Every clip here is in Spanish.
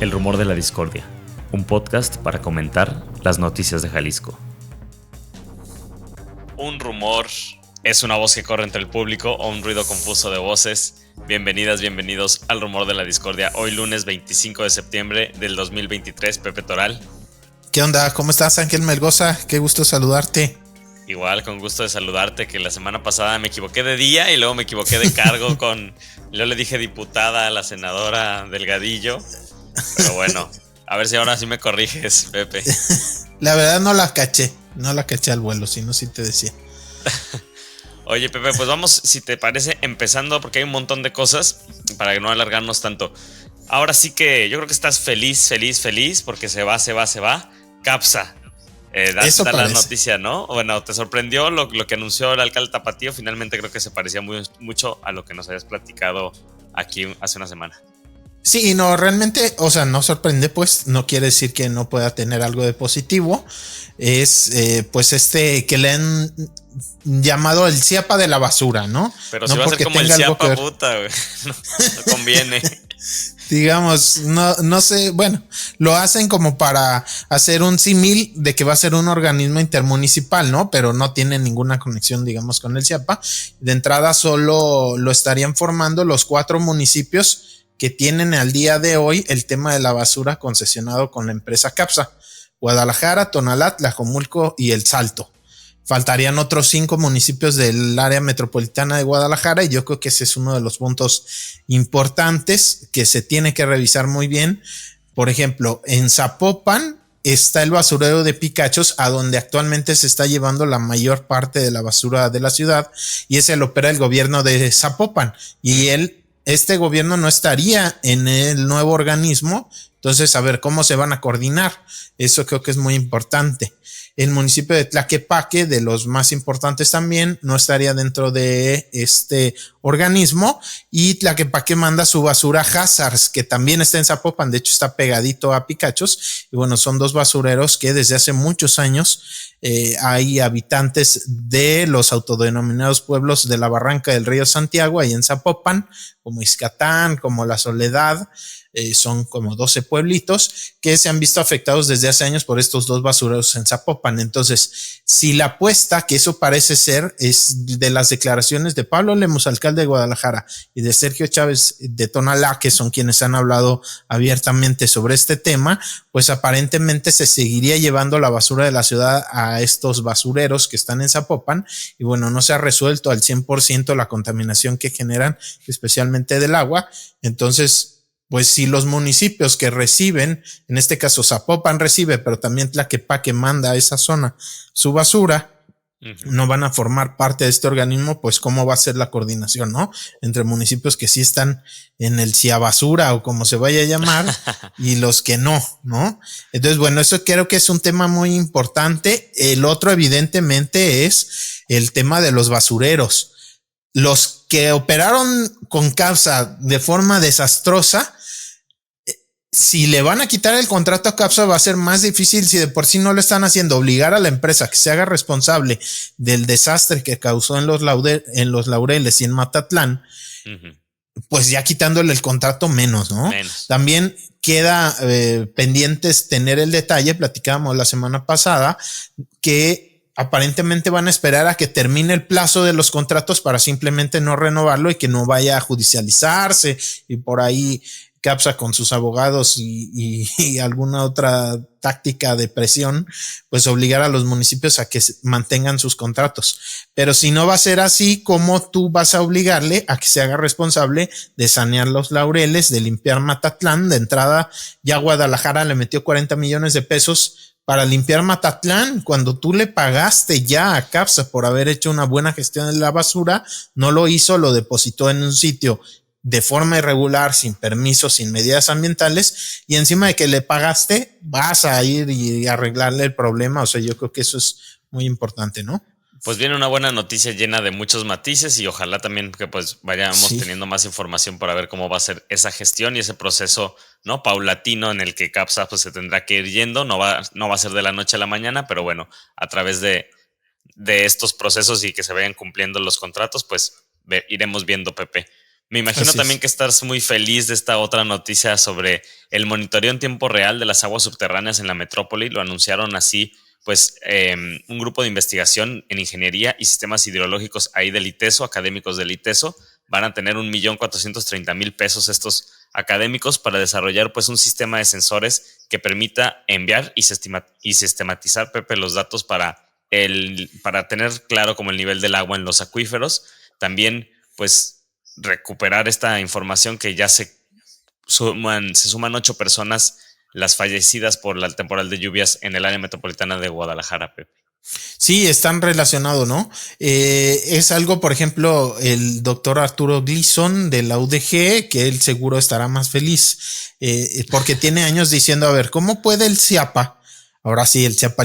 El Rumor de la Discordia, un podcast para comentar las noticias de Jalisco. Un rumor es una voz que corre entre el público o un ruido confuso de voces. Bienvenidas, bienvenidos al Rumor de la Discordia. Hoy lunes 25 de septiembre del 2023, Pepe Toral. ¿Qué onda? ¿Cómo estás, Ángel Melgoza? Qué gusto saludarte. Igual, con gusto de saludarte, que la semana pasada me equivoqué de día y luego me equivoqué de cargo yo le dije diputada a la senadora Delgadillo, pero bueno, a ver si ahora sí me corriges, Pepe. La verdad no la caché al vuelo, si no sí te decía. Oye, Pepe, pues vamos, si te parece, empezando, porque hay un montón de cosas para no alargarnos tanto. Ahora sí que yo creo que estás feliz, porque se va. Capsa. Da la noticia, ¿no? Bueno, ¿te sorprendió lo que anunció el alcalde Tapatío? Finalmente creo que se parecía mucho a lo que nos habías platicado aquí hace una semana. Sí, no, realmente, o sea, no sorprende, pues, no quiere decir que no pueda tener algo de positivo. Es, pues, que le han llamado el Ciapa de la basura, ¿no? Pero no si va a ser como el Ciapa puta, güey. No conviene. Digamos, no sé, bueno, lo hacen como para hacer un símil de que va a ser un organismo intermunicipal, ¿no? Pero no tiene ninguna conexión, digamos, con el CIAPA. De entrada solo lo estarían formando los 4 municipios que tienen al día de hoy el tema de la basura concesionado con la empresa Capsa: Guadalajara, Tonalá, Tlajomulco y El Salto. Faltarían otros 5 municipios del área metropolitana de Guadalajara, y yo creo que ese es uno de los puntos importantes que se tiene que revisar muy bien. Por ejemplo, en Zapopan está el basurero de Picachos, a donde actualmente se está llevando la mayor parte de la basura de la ciudad, y ese lo opera el gobierno de Zapopan, y este gobierno no estaría en el nuevo organismo. Entonces, a ver cómo se van a coordinar. Eso creo que es muy importante. El municipio de Tlaquepaque, de los más importantes también, no estaría dentro de este organismo, y Tlaquepaque manda su basura a Hazars, que también está en Zapopan, de hecho está pegadito a Picachos, y bueno, son 2 basureros que desde hace muchos años hay habitantes de los autodenominados pueblos de la Barranca del Río Santiago, ahí en Zapopan, como Ixcatán, como La Soledad. Son como 12 pueblitos que se han visto afectados desde hace años por estos 2 basureros en Zapopan. Entonces, si la apuesta, que eso parece ser, es de las declaraciones de Pablo Lemos, alcalde de Guadalajara, y de Sergio Chávez de Tonalá, que son quienes han hablado abiertamente sobre este tema, pues aparentemente se seguiría llevando la basura de la ciudad a estos basureros que están en Zapopan, y bueno, no se ha resuelto al 100% la contaminación que generan, especialmente del agua. Entonces, pues si los municipios que reciben, en este caso Zapopan recibe, pero también Tlaquepaque manda a esa zona su basura, no van a formar parte de este organismo, pues cómo va a ser la coordinación, ¿no? Entre municipios que sí están en el Ciabasura o como se vaya a llamar y los que no, ¿no? Entonces, bueno, eso creo que es un tema muy importante. El otro, evidentemente, es el tema de los basureros. Los que operaron con Capsa de forma desastrosa, si le van a quitar el contrato a Capsa, va a ser más difícil, si de por sí no lo están haciendo, obligar a la empresa que se haga responsable del desastre que causó en los Laureles y en Matatlán. Pues ya quitándole el contrato menos, ¿no? También queda pendientes tener el detalle, platicábamos la semana pasada, que aparentemente van a esperar a que termine el plazo de los contratos para simplemente no renovarlo y que no vaya a judicializarse, y por ahí Capsa con sus abogados y alguna otra táctica de presión, pues obligar a los municipios a que mantengan sus contratos. Pero si no va a ser así, ¿cómo tú vas a obligarle a que se haga responsable de sanear los Laureles, de limpiar Matatlán? De entrada, ya Guadalajara le metió 40 millones de pesos para limpiar Matatlán, cuando tú le pagaste ya a Capsa por haber hecho una buena gestión de la basura. No lo hizo, lo depositó en un sitio de forma irregular, sin permiso, sin medidas ambientales, y encima de que le pagaste, vas a ir y arreglarle el problema. O sea, yo creo que eso es muy importante, ¿no? Pues viene una buena noticia llena de muchos matices, y ojalá también que pues vayamos teniendo más información para ver cómo va a ser esa gestión y ese proceso, ¿no?, paulatino, en el que Capsa pues se tendrá que ir yendo. No va a ser de la noche a la mañana, pero bueno, a través de estos procesos y que se vayan cumpliendo los contratos, pues iremos viendo, Pepe. Me imagino Así también es. que estás muy feliz de esta otra noticia sobre el monitoreo en tiempo real de las aguas subterráneas en la metrópoli. Lo anunciaron así, pues, un grupo de investigación en ingeniería y sistemas hidrológicos ahí del ITESO, académicos del ITESO. Van a tener 1.430.000 pesos estos académicos para desarrollar pues un sistema de sensores que permita enviar y sistematizar, Pepe, los datos para tener claro como el nivel del agua en los acuíferos. También pues recuperar esta información que ya se suman 8 personas las fallecidas por la temporal de lluvias en el área metropolitana de Guadalajara, Pepe. Sí, están relacionados, ¿no? Es algo, por ejemplo, el doctor Arturo Gleason de la UDG, que él seguro estará más feliz, porque tiene años diciendo, a ver, ¿cómo puede el CIAPA, ahora sí, el CIAPA,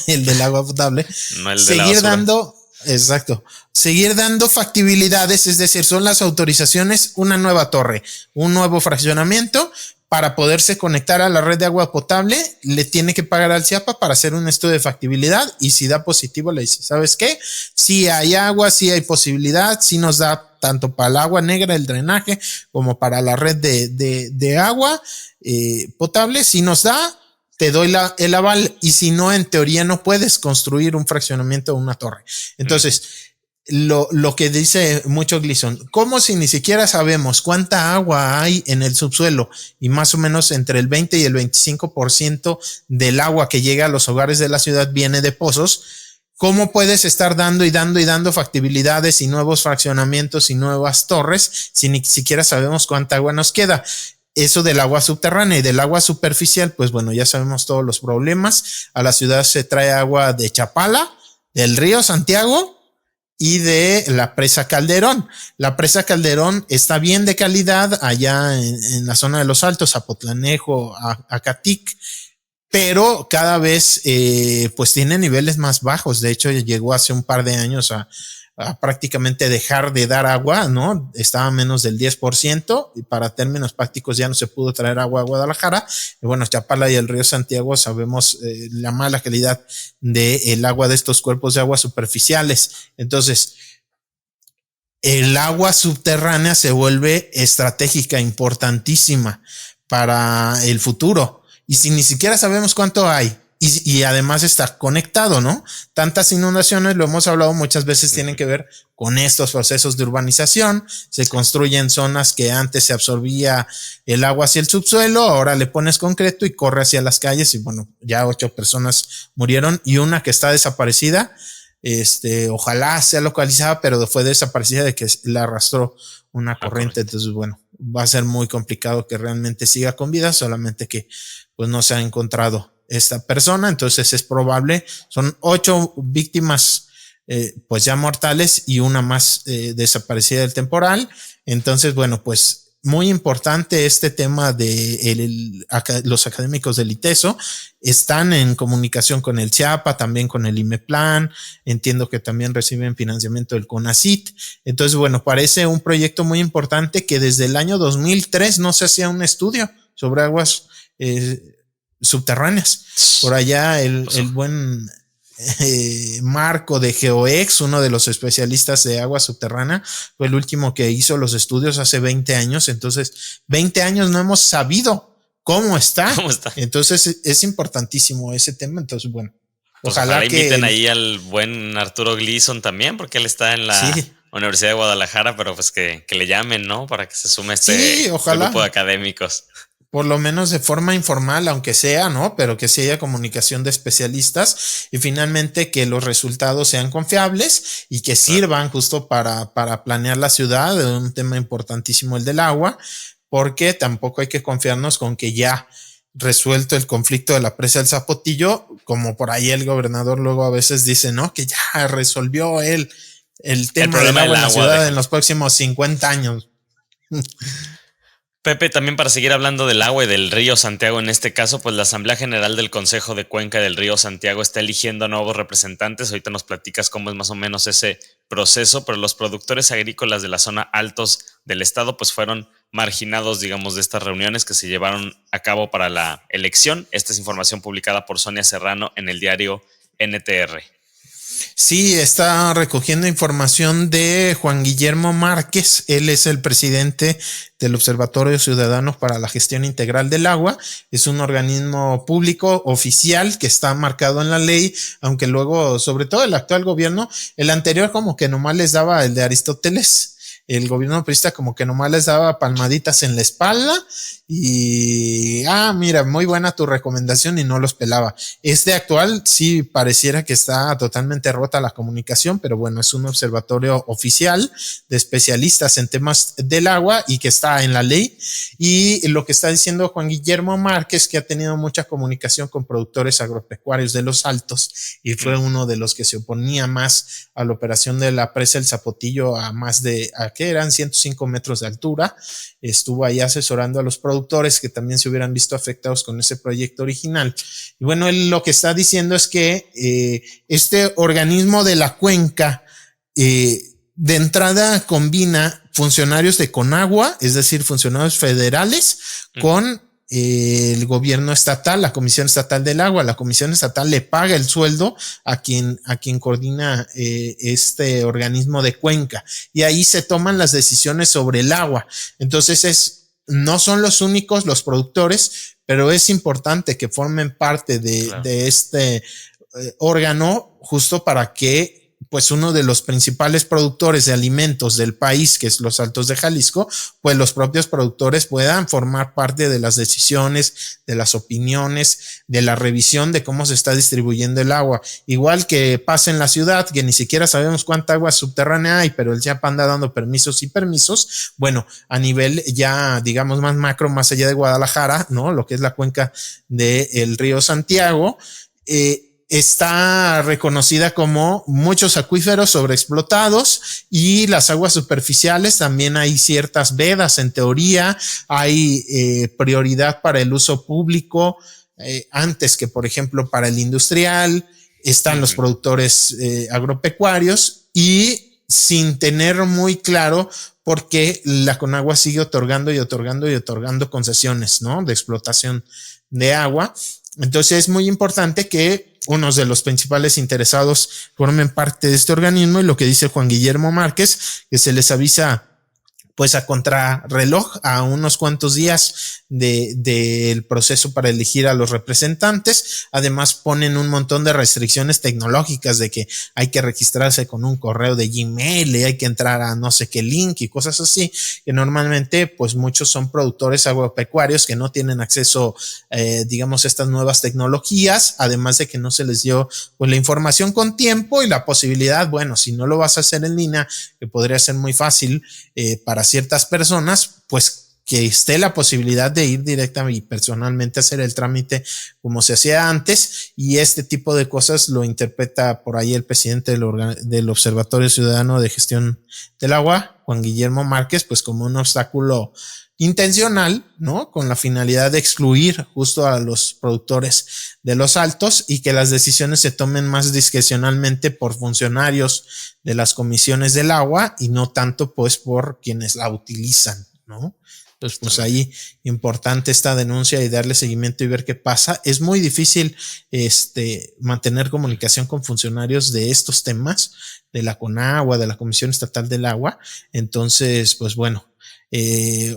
el del agua potable, No el de la seguir basura. dando, exacto, seguir dando factibilidades, es decir, son las autorizaciones, una nueva torre, un nuevo fraccionamiento, para poderse conectar a la red de agua potable, le tiene que pagar al CIAPA para hacer un estudio de factibilidad y si da positivo le dice, ¿sabes qué? Si hay agua, si hay posibilidad, si nos da tanto para el agua negra, el drenaje, como para la red de agua potable, si nos da, te doy el aval y si no, en teoría no puedes construir un fraccionamiento o una torre. Entonces, lo que dice mucho Gleason, como si ni siquiera sabemos cuánta agua hay en el subsuelo y más o menos entre el 20 y el 25% del agua que llega a los hogares de la ciudad viene de pozos. ¿Cómo puedes estar dando y dando y dando factibilidades y nuevos fraccionamientos y nuevas torres si ni siquiera sabemos cuánta agua nos queda? Eso del agua subterránea y del agua superficial, pues bueno, ya sabemos todos los problemas. A la ciudad se trae agua de Chapala, del río Santiago y de la presa Calderón. La presa Calderón está bien de calidad allá en la zona de los Altos, Zapotlanejo, Acatic, pero cada vez pues tiene niveles más bajos. De hecho, llegó hace un par de años a prácticamente dejar de dar agua, ¿no? Estaba a menos del 10% y para términos prácticos ya no se pudo traer agua a Guadalajara. Y bueno, Chapala y el río Santiago sabemos la mala calidad del agua de estos cuerpos de agua superficiales. Entonces, el agua subterránea se vuelve estratégica, importantísima para el futuro. Y si ni siquiera sabemos cuánto hay, y además está conectado, ¿no? Tantas inundaciones, lo hemos hablado muchas veces, tienen que ver con estos procesos de urbanización. Se construyen zonas que antes se absorbía el agua hacia el subsuelo, ahora le pones concreto y corre hacia las calles y bueno, ya 8 personas murieron y una que está desaparecida. Ojalá sea localizada, pero fue desaparecida de que la arrastró una corriente. Entonces, bueno, va a ser muy complicado que realmente siga con vida, solamente que pues no se ha encontrado esta persona. Entonces es probable, son 8 víctimas pues ya mortales y una más desaparecida del temporal. Entonces, bueno, pues muy importante este tema de los académicos del ITESO. Están en comunicación con el CIAPA, también con el IMEPLAN. Entiendo que también reciben financiamiento del CONACYT. Entonces, bueno, parece un proyecto muy importante que desde el año 2003 no se hacía un estudio sobre aguas subterráneas. Por allá el buen Marco de GeoEx, uno de los especialistas de agua subterránea, fue el último que hizo los estudios hace 20 años. Entonces, 20 años no hemos sabido cómo está. Entonces, es importantísimo ese tema. Entonces, bueno, pues ojalá inviten ahí al buen Arturo Gleason también, porque él está en la Universidad de Guadalajara, pero pues que le llamen, ¿no? Para que se sume este grupo de académicos. Por lo menos de forma informal, aunque sea, ¿no? Pero que sí haya comunicación de especialistas y finalmente que los resultados sean confiables y que sirvan justo para planear la ciudad. Un tema importantísimo el del agua, porque tampoco hay que confiarnos con que ya resuelto el conflicto de la presa del Zapotillo, como por ahí el gobernador luego a veces dice, ¿no? Que ya resolvió el tema del agua en la ciudad en los próximos 50 años. Pepe, también para seguir hablando del agua y del río Santiago en este caso, pues la Asamblea General del Consejo de Cuenca del río Santiago está eligiendo nuevos representantes. Ahorita nos platicas cómo es más o menos ese proceso, pero los productores agrícolas de la zona altos del estado pues fueron marginados, digamos, de estas reuniones que se llevaron a cabo para la elección. Esta es información publicada por Sonia Serrano en el diario NTR. Sí, está recogiendo información de Juan Guillermo Márquez. Él es el presidente del Observatorio Ciudadano para la Gestión Integral del Agua. Es un organismo público oficial que está marcado en la ley, aunque luego, sobre todo el actual gobierno, el anterior como que nomás les daba el de Aristóteles. El gobierno priista como que nomás les daba palmaditas en la espalda y, mira, muy buena tu recomendación y no los pelaba. Este actual sí pareciera que está totalmente rota la comunicación, pero bueno, es un observatorio oficial de especialistas en temas del agua y que está en la ley. Y lo que está diciendo Juan Guillermo Márquez, que ha tenido mucha comunicación con productores agropecuarios de los Altos y fue uno de los que se oponía más a la operación de la presa El Zapotillo que eran 105 metros de altura. Estuvo ahí asesorando a los productores que también se hubieran visto afectados con ese proyecto original. Y bueno, él lo que está diciendo es que este organismo de la cuenca de entrada combina funcionarios de Conagua, es decir, funcionarios federales, con el gobierno estatal, la Comisión Estatal del Agua. La Comisión Estatal le paga el sueldo a quien coordina este organismo de cuenca, y ahí se toman las decisiones sobre el agua. Entonces no son los únicos los productores, pero es importante que formen parte de este órgano, justo para que pues uno de los principales productores de alimentos del país, que es los Altos de Jalisco, pues los propios productores puedan formar parte de las decisiones, de las opiniones, de la revisión de cómo se está distribuyendo el agua. Igual que pasa en la ciudad, que ni siquiera sabemos cuánta agua subterránea hay, pero el CIAP anda dando permisos y permisos. Bueno, a nivel ya, digamos, más macro, más allá de Guadalajara, ¿no? Lo que es la cuenca del río Santiago, está reconocida como muchos acuíferos sobreexplotados, y las aguas superficiales también hay ciertas vedas. En teoría hay prioridad para el uso público antes que, por ejemplo, para el industrial. Están los productores agropecuarios, y sin tener muy claro por qué la Conagua sigue otorgando y otorgando y otorgando concesiones, ¿no?, de explotación de agua. Entonces es muy importante que unos de los principales interesados formen parte de este organismo, y lo que dice Juan Guillermo Márquez, que se les avisa pues a contrarreloj, a unos cuantos días del proceso para elegir a los representantes. Además ponen un montón de restricciones tecnológicas, de que hay que registrarse con un correo de Gmail y hay que entrar a no sé qué link y cosas así, que normalmente pues muchos son productores agropecuarios que no tienen acceso digamos a estas nuevas tecnologías, además de que no se les dio pues la información con tiempo y la posibilidad, bueno, si no lo vas a hacer en línea, que podría ser muy fácil para ciertas personas, pues que esté la posibilidad de ir directamente y personalmente a hacer el trámite como se hacía antes. Y este tipo de cosas lo interpreta por ahí el presidente del Observatorio Ciudadano de Gestión del Agua, Juan Guillermo Márquez, pues como un obstáculo intencional, ¿no?, con la finalidad de excluir justo a los productores de los Altos, y que las decisiones se tomen más discrecionalmente por funcionarios de las comisiones del agua y no tanto pues por quienes la utilizan, ¿no? Entonces pues ahí importante esta denuncia y darle seguimiento y ver qué pasa. Es muy difícil mantener comunicación con funcionarios de estos temas, de la CONAGUA, de la Comisión Estatal del Agua. Entonces pues bueno,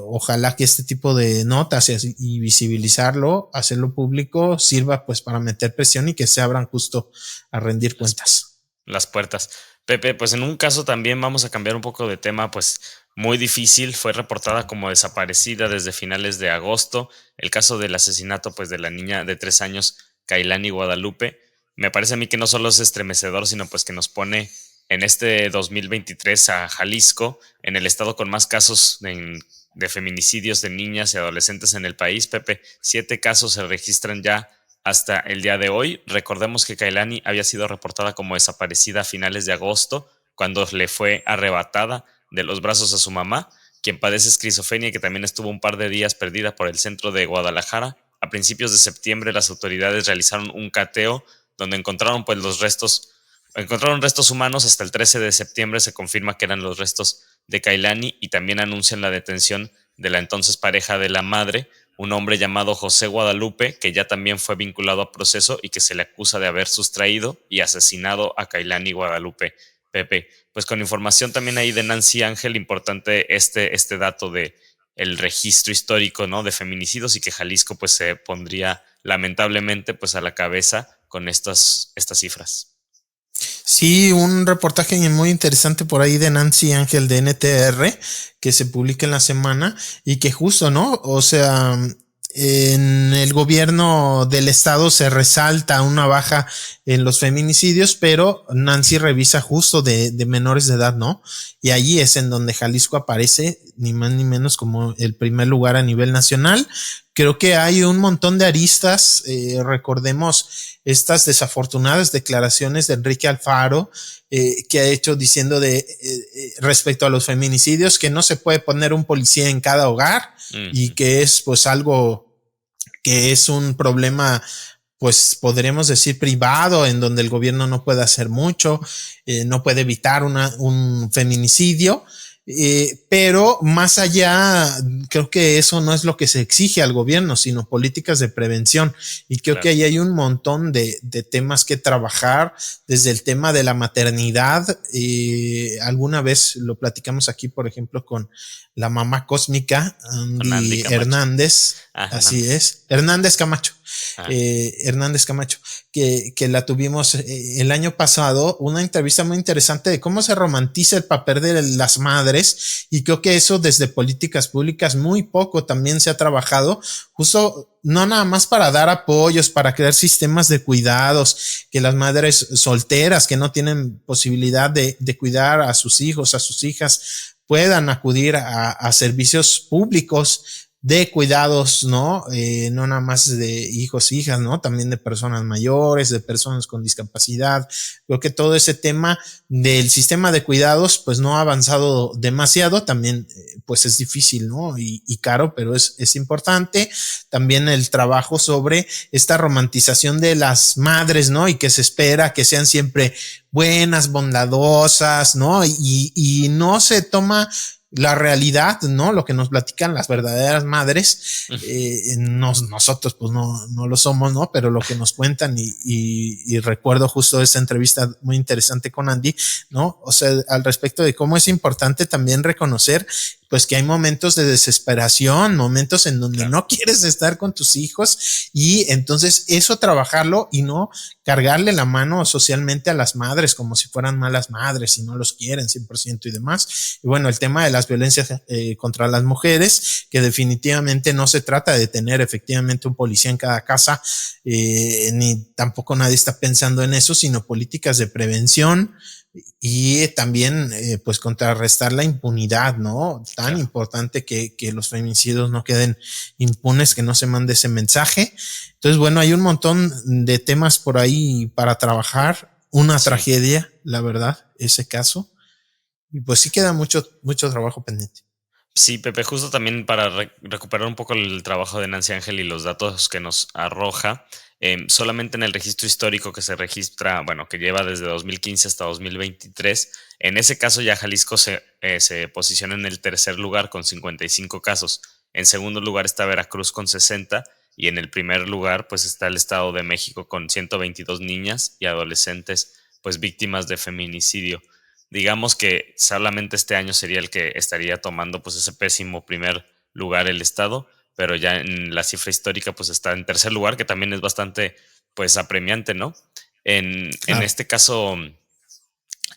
ojalá que este tipo de notas y visibilizarlo, hacerlo público, sirva pues para meter presión y que se abran justo a rendir cuentas. Las puertas. Pepe, pues en un caso también vamos a cambiar un poco de tema, pues muy difícil, fue reportada como desaparecida desde finales de agosto, el caso del asesinato pues de la niña de 3 años, Kailani Guadalupe. Me parece a mí que no solo es estremecedor, sino pues que nos pone en este 2023 a Jalisco, en el estado con más casos de feminicidios de niñas y adolescentes en el país. Pepe, 7 casos se registran ya hasta el día de hoy. Recordemos que Kailani había sido reportada como desaparecida a finales de agosto, cuando le fue arrebatada de los brazos a su mamá, quien padece esquizofrenia y que también estuvo un par de días perdida por el centro de Guadalajara. A principios de septiembre las autoridades realizaron un cateo donde encontraron restos humanos. Hasta el 13 de septiembre se confirma que eran los restos de Kailani, y también anuncian la detención de la entonces pareja de la madre un hombre llamado José Guadalupe, que ya también fue vinculado a proceso y que se le acusa de haber sustraído y asesinado a Kailani Guadalupe. Pepe, pues con información también ahí de Nancy Ángel, importante este dato de el registro histórico, ¿no?, de feminicidios, y que Jalisco pues se pondría lamentablemente pues a la cabeza con estas cifras. Sí, un reportaje muy interesante por ahí de Nancy Ángel de NTR que se publica en la semana y que justo, ¿no? O sea, en el gobierno del estado se resalta una baja en los feminicidios, pero Nancy revisa justo de menores de edad, ¿no? Y allí es en donde Jalisco aparece ni más ni menos como el primer lugar a nivel nacional. Creo que hay un montón de aristas, recordemos estas desafortunadas declaraciones de Enrique Alfaro, que ha hecho diciendo respecto a los feminicidios, que no se puede poner un policía en cada hogar y que es pues algo que es un problema, pues podríamos decir privado, en donde el gobierno no puede hacer mucho, no puede evitar un feminicidio. Pero más allá, creo que eso no es lo que se exige al gobierno, sino políticas de prevención. Y creo que ahí hay un montón de temas que trabajar, desde el tema de la maternidad. Alguna vez lo platicamos aquí, por ejemplo, con la mamá cósmica, Andy Hernández. Así Hernández. Es, Hernández Camacho. Hernández Camacho, que la tuvimos el año pasado, una entrevista muy interesante de cómo se romantiza el papel de las madres, y creo que eso desde políticas públicas muy poco también se ha trabajado, justo no nada más para dar apoyos, para crear sistemas de cuidados, que las madres solteras que no tienen posibilidad de cuidar a sus hijos, a sus hijas, puedan acudir a servicios públicos de cuidados, ¿no? No nada más de hijos, hijas, ¿no? También de personas mayores, de personas con discapacidad. Creo que todo ese tema del sistema de cuidados, pues no ha avanzado demasiado. También, pues es difícil, ¿no? Y caro, pero es importante. También el trabajo sobre esta romantización de las madres, ¿no? Y que se espera que sean siempre buenas, bondadosas, ¿no? Y no se toma la realidad, ¿no? Lo que nos platican las verdaderas madres, nosotros pues no lo somos, ¿no? Pero lo que nos cuentan y recuerdo justo esa entrevista muy interesante con Andy, ¿no? O sea, al respecto de cómo es importante también reconocer pues que hay momentos de desesperación, momentos en donde no quieres estar con tus hijos, y entonces eso trabajarlo y no cargarle la mano socialmente a las madres como si fueran malas madres y no los quieren 100% y demás. Y bueno, el tema de las violencias contra las mujeres, que definitivamente no se trata de tener efectivamente un policía en cada casa, ni tampoco nadie está pensando en eso, sino políticas de prevención y también pues contrarrestar la impunidad, ¿no? Tan importante que los feminicidios no queden impunes, que no se mande ese mensaje. Entonces, bueno, hay un montón de temas por ahí para trabajar. Una tragedia, la verdad, ese caso. Y pues sí queda mucho trabajo pendiente. Sí, Pepe, justo también para recuperar un poco el trabajo de Nancy Ángel y los datos que nos arroja, solamente en el registro histórico que se registra, bueno, que lleva desde 2015 hasta 2023, en ese caso ya Jalisco se posiciona en el tercer lugar con 55 casos. En segundo lugar está Veracruz con 60 y en el primer lugar pues está el Estado de México con 122 niñas y adolescentes pues víctimas de feminicidio. Digamos que solamente este año sería el que estaría tomando pues ese pésimo primer lugar el estado, pero ya en la cifra histórica pues está en tercer lugar, que también es bastante pues apremiante, ¿no? En este caso,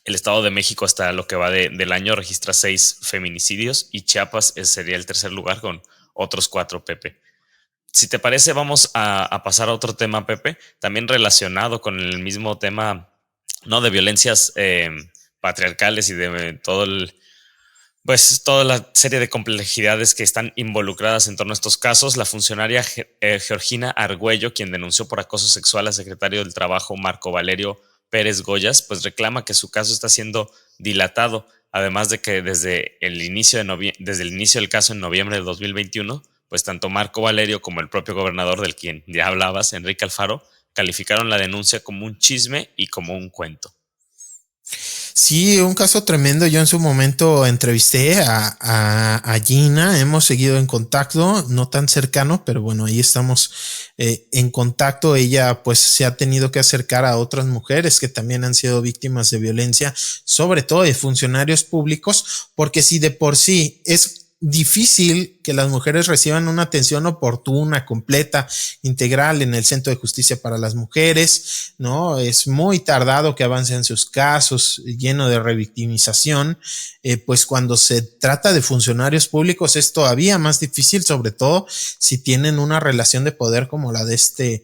el Estado de México hasta lo que va del año registra 6 feminicidios y Chiapas sería el tercer lugar con otros 4, Pepe. Si te parece, vamos a pasar a otro tema, Pepe, también relacionado con el mismo tema, ¿no?, de violencias patriarcales y de pues toda la serie de complejidades que están involucradas en torno a estos casos. La funcionaria Georgina Argüello, quien denunció por acoso sexual al secretario del Trabajo Marco Valerio Pérez Goyas, pues reclama que su caso está siendo dilatado, además de que desde el inicio del caso en noviembre de 2021, pues tanto Marco Valerio como el propio gobernador, del quien ya hablabas, Enrique Alfaro, calificaron la denuncia como un chisme y como un cuento. Sí, un caso tremendo. Yo en su momento entrevisté a Gina, hemos seguido en contacto, no tan cercano, pero bueno, ahí estamos en contacto. Ella pues se ha tenido que acercar a otras mujeres que también han sido víctimas de violencia, sobre todo de funcionarios públicos, porque si de por sí es difícil que las mujeres reciban una atención oportuna, completa, integral en el Centro de Justicia para las Mujeres, ¿no? Es muy tardado que avancen sus casos, lleno de revictimización, pues cuando se trata de funcionarios públicos es todavía más difícil, sobre todo si tienen una relación de poder como la de este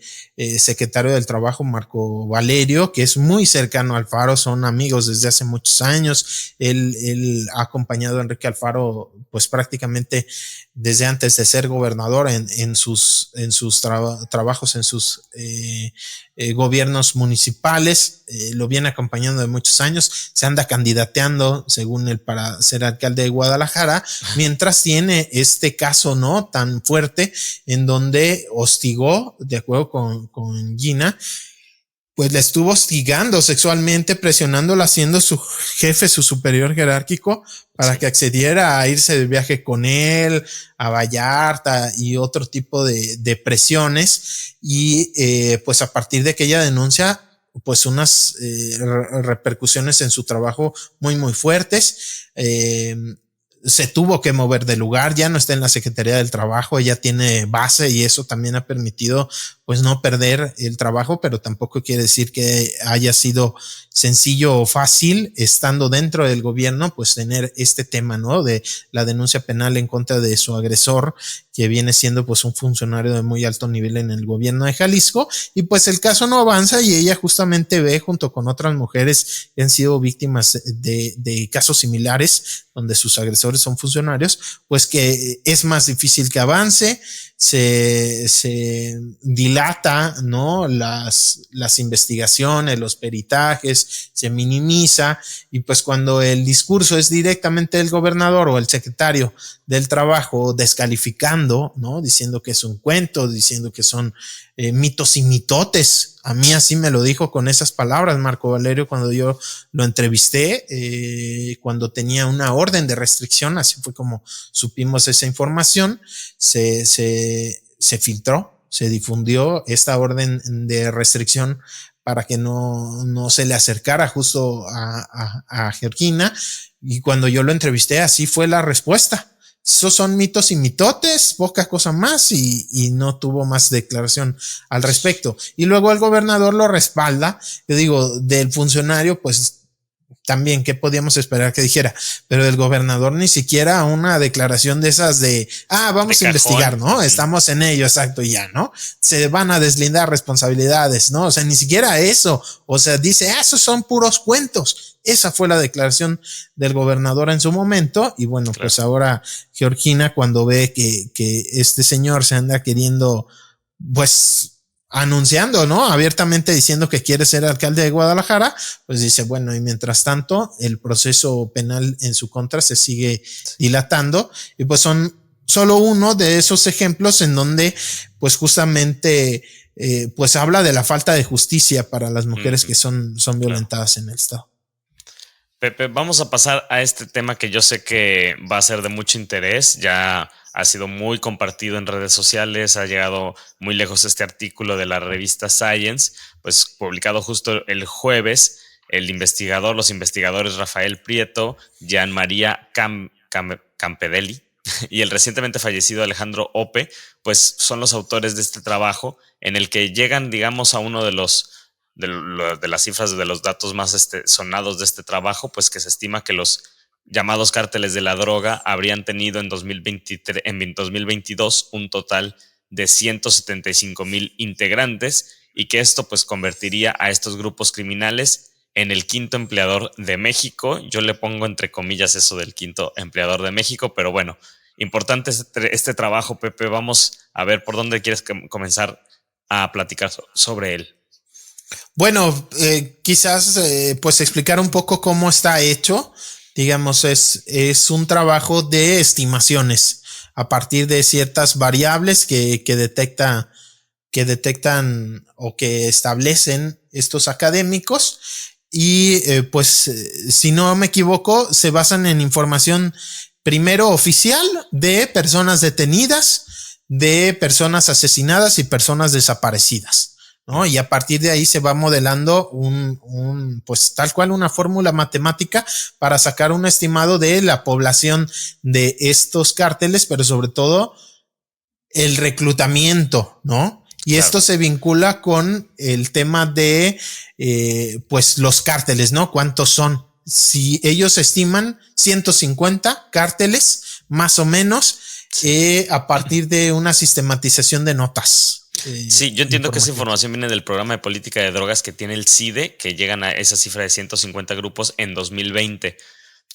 secretario del Trabajo, Marco Valerio, que es muy cercano a Alfaro, son amigos desde hace muchos años. Él ha acompañado a Enrique Alfaro pues prácticamente desde antes de ser gobernador en sus trabajos, en sus gobiernos municipales, lo viene acompañando de muchos años, se anda candidateando según él para ser alcalde de Guadalajara, mientras tiene este caso no tan fuerte en donde hostigó, de acuerdo con Gina, pues la estuvo hostigando sexualmente, presionándola, siendo su jefe, su superior jerárquico, para que accediera a irse de viaje con él, a Vallarta y otro tipo de presiones. Y pues a partir de que ella denuncia, pues unas repercusiones en su trabajo muy, muy fuertes. Se tuvo que mover de lugar, ya no está en la Secretaría del Trabajo, ella tiene base y eso también ha permitido pues no perder el trabajo, pero tampoco quiere decir que haya sido sencillo o fácil estando dentro del gobierno, pues tener este tema, ¿no? De la denuncia penal en contra de su agresor, que viene siendo pues un funcionario de muy alto nivel en el gobierno de Jalisco, y pues el caso no avanza y ella justamente ve junto con otras mujeres que han sido víctimas de casos similares, donde sus agresores son funcionarios, pues que es más difícil que avance, se dilata, ¿no? Las investigaciones, los peritajes, se minimiza, y pues cuando el discurso es directamente del gobernador o el secretario del Trabajo descalificando, ¿no? Diciendo que es un cuento, diciendo que son mitos y mitotes. A mí así me lo dijo con esas palabras Marco Valerio cuando yo lo entrevisté, cuando tenía una orden de restricción, así fue como supimos esa información, se filtró, se difundió esta orden de restricción para que no se le acercara justo a Georgina, y cuando yo lo entrevisté así fue la respuesta. Esos son mitos y mitotes, poca cosa más, y no tuvo más declaración al respecto. Y luego el gobernador lo respalda. Yo digo, del funcionario, pues también, ¿qué podíamos esperar que dijera? Pero del gobernador ni siquiera una declaración de esas vamos a investigar, ¿no? Estamos en ello, exacto, y ya, ¿no? Se van a deslindar responsabilidades, ¿no? O sea, ni siquiera eso. O sea, dice, esos son puros cuentos. Esa fue la declaración del gobernador en su momento. Y bueno, claro, pues ahora Georgina, cuando ve que este señor se anda queriendo, pues, anunciando, ¿no? Abiertamente diciendo que quiere ser alcalde de Guadalajara, pues dice, bueno, y mientras tanto, el proceso penal en su contra se sigue dilatando, y pues son solo uno de esos ejemplos en donde, pues justamente, pues habla de la falta de justicia para las mujeres que son violentadas en el Estado. Pepe, vamos a pasar a este tema que yo sé que va a ser de mucho interés. Ya ha sido muy compartido en redes sociales, ha llegado muy lejos este artículo de la revista Science, pues publicado justo el jueves. Los investigadores Rafael Prieto, Jean María Campedelli y el recientemente fallecido Alejandro Ope, pues son los autores de este trabajo en el que llegan, digamos, a uno de las cifras, de los datos más sonados de este trabajo, pues que se estima que los llamados cárteles de la droga habrían tenido en 2022 un total de 175,000 integrantes, y que esto pues convertiría a estos grupos criminales en el quinto empleador de México. Yo le pongo entre comillas eso del quinto empleador de México, pero bueno, importante este trabajo, Pepe. Vamos a ver por dónde quieres comenzar a platicar sobre él. Bueno, quizás pues explicar un poco cómo está hecho. Digamos, es un trabajo de estimaciones a partir de ciertas variables que detectan o que establecen estos académicos, si no me equivoco, se basan en información primero oficial de personas detenidas, de personas asesinadas y personas desaparecidas, ¿no? Y a partir de ahí se va modelando pues tal cual una fórmula matemática para sacar un estimado de la población de estos cárteles, pero sobre todo el reclutamiento, ¿no? Y claro, esto se vincula con el tema de, pues los cárteles, ¿no? ¿Cuántos son? Si ellos estiman 150 cárteles, más o menos, a partir de una sistematización de notas. Sí, yo entiendo que esa información viene del programa de política de drogas que tiene el CIDE, que llegan a esa cifra de 150 grupos en 2020.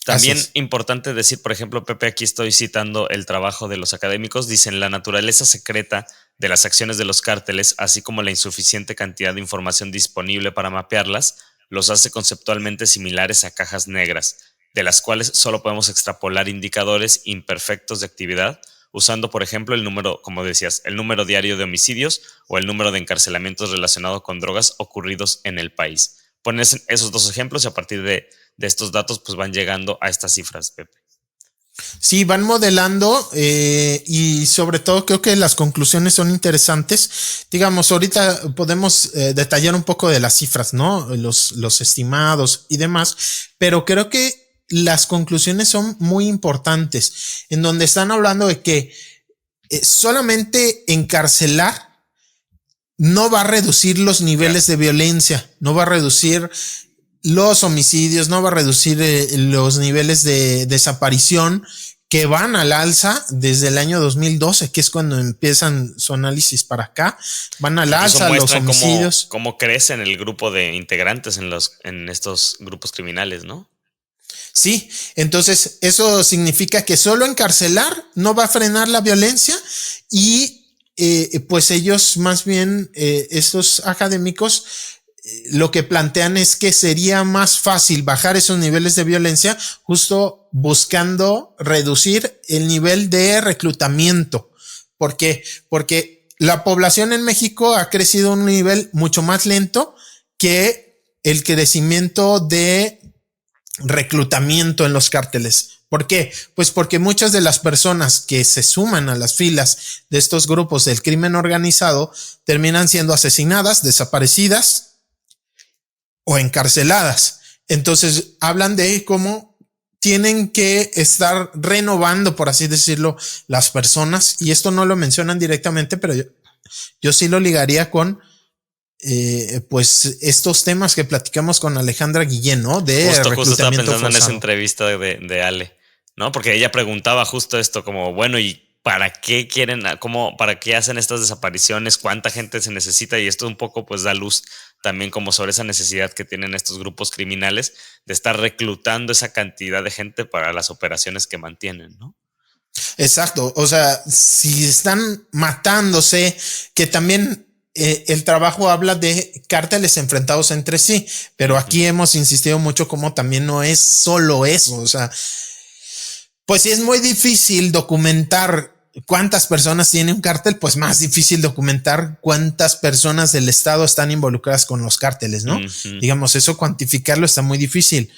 También importante decir, por ejemplo, Pepe, aquí estoy citando el trabajo de los académicos, dicen la naturaleza secreta de las acciones de los cárteles, así como la insuficiente cantidad de información disponible para mapearlas, los hace conceptualmente similares a cajas negras, de las cuales solo podemos extrapolar indicadores imperfectos de actividad, usando, por ejemplo, el número, como decías, el número diario de homicidios o el número de encarcelamientos relacionados con drogas ocurridos en el país. Pones esos dos ejemplos y a partir de estos datos pues van llegando a estas cifras, Pepe. Sí, van modelando y sobre todo creo que las conclusiones son interesantes. Digamos, ahorita podemos detallar un poco de las cifras, ¿no? Los estimados y demás, pero creo que las conclusiones son muy importantes, en donde están hablando de que solamente encarcelar no va a reducir los niveles de violencia, no va a reducir los homicidios, no va a reducir los niveles de desaparición que van al alza desde el año 2012, que es cuando empiezan su análisis para acá, van al alza los homicidios. Cómo crece en el grupo de integrantes en estos grupos criminales, ¿no? Sí, entonces eso significa que solo encarcelar no va a frenar la violencia y pues ellos más bien, estos académicos, lo que plantean es que sería más fácil bajar esos niveles de violencia justo buscando reducir el nivel de reclutamiento. ¿Por qué? Porque la población en México ha crecido a un nivel mucho más lento que el crecimiento de reclutamiento en los cárteles. ¿Por qué? Pues porque muchas de las personas que se suman a las filas de estos grupos del crimen organizado terminan siendo asesinadas, desaparecidas o encarceladas. Entonces hablan de cómo tienen que estar renovando, por así decirlo, las personas, y esto no lo mencionan directamente, pero yo sí lo ligaría con pues estos temas que platicamos con Alejandra Guillén, ¿no? De justo estaba pensando forzado en esa entrevista de Ale, ¿no? Porque ella preguntaba justo esto, como, bueno, ¿y para qué quieren, para qué hacen estas desapariciones? ¿Cuánta gente se necesita? Y esto un poco pues da luz también como sobre esa necesidad que tienen estos grupos criminales de estar reclutando esa cantidad de gente para las operaciones que mantienen, ¿no? Exacto, o sea, si están matándose, que también el trabajo habla de cárteles enfrentados entre sí, pero aquí hemos insistido mucho como también no es solo eso, o sea, pues si es muy difícil documentar cuántas personas tiene un cártel, pues más difícil documentar cuántas personas del Estado están involucradas con los cárteles, ¿no? Digamos, eso cuantificarlo está muy difícil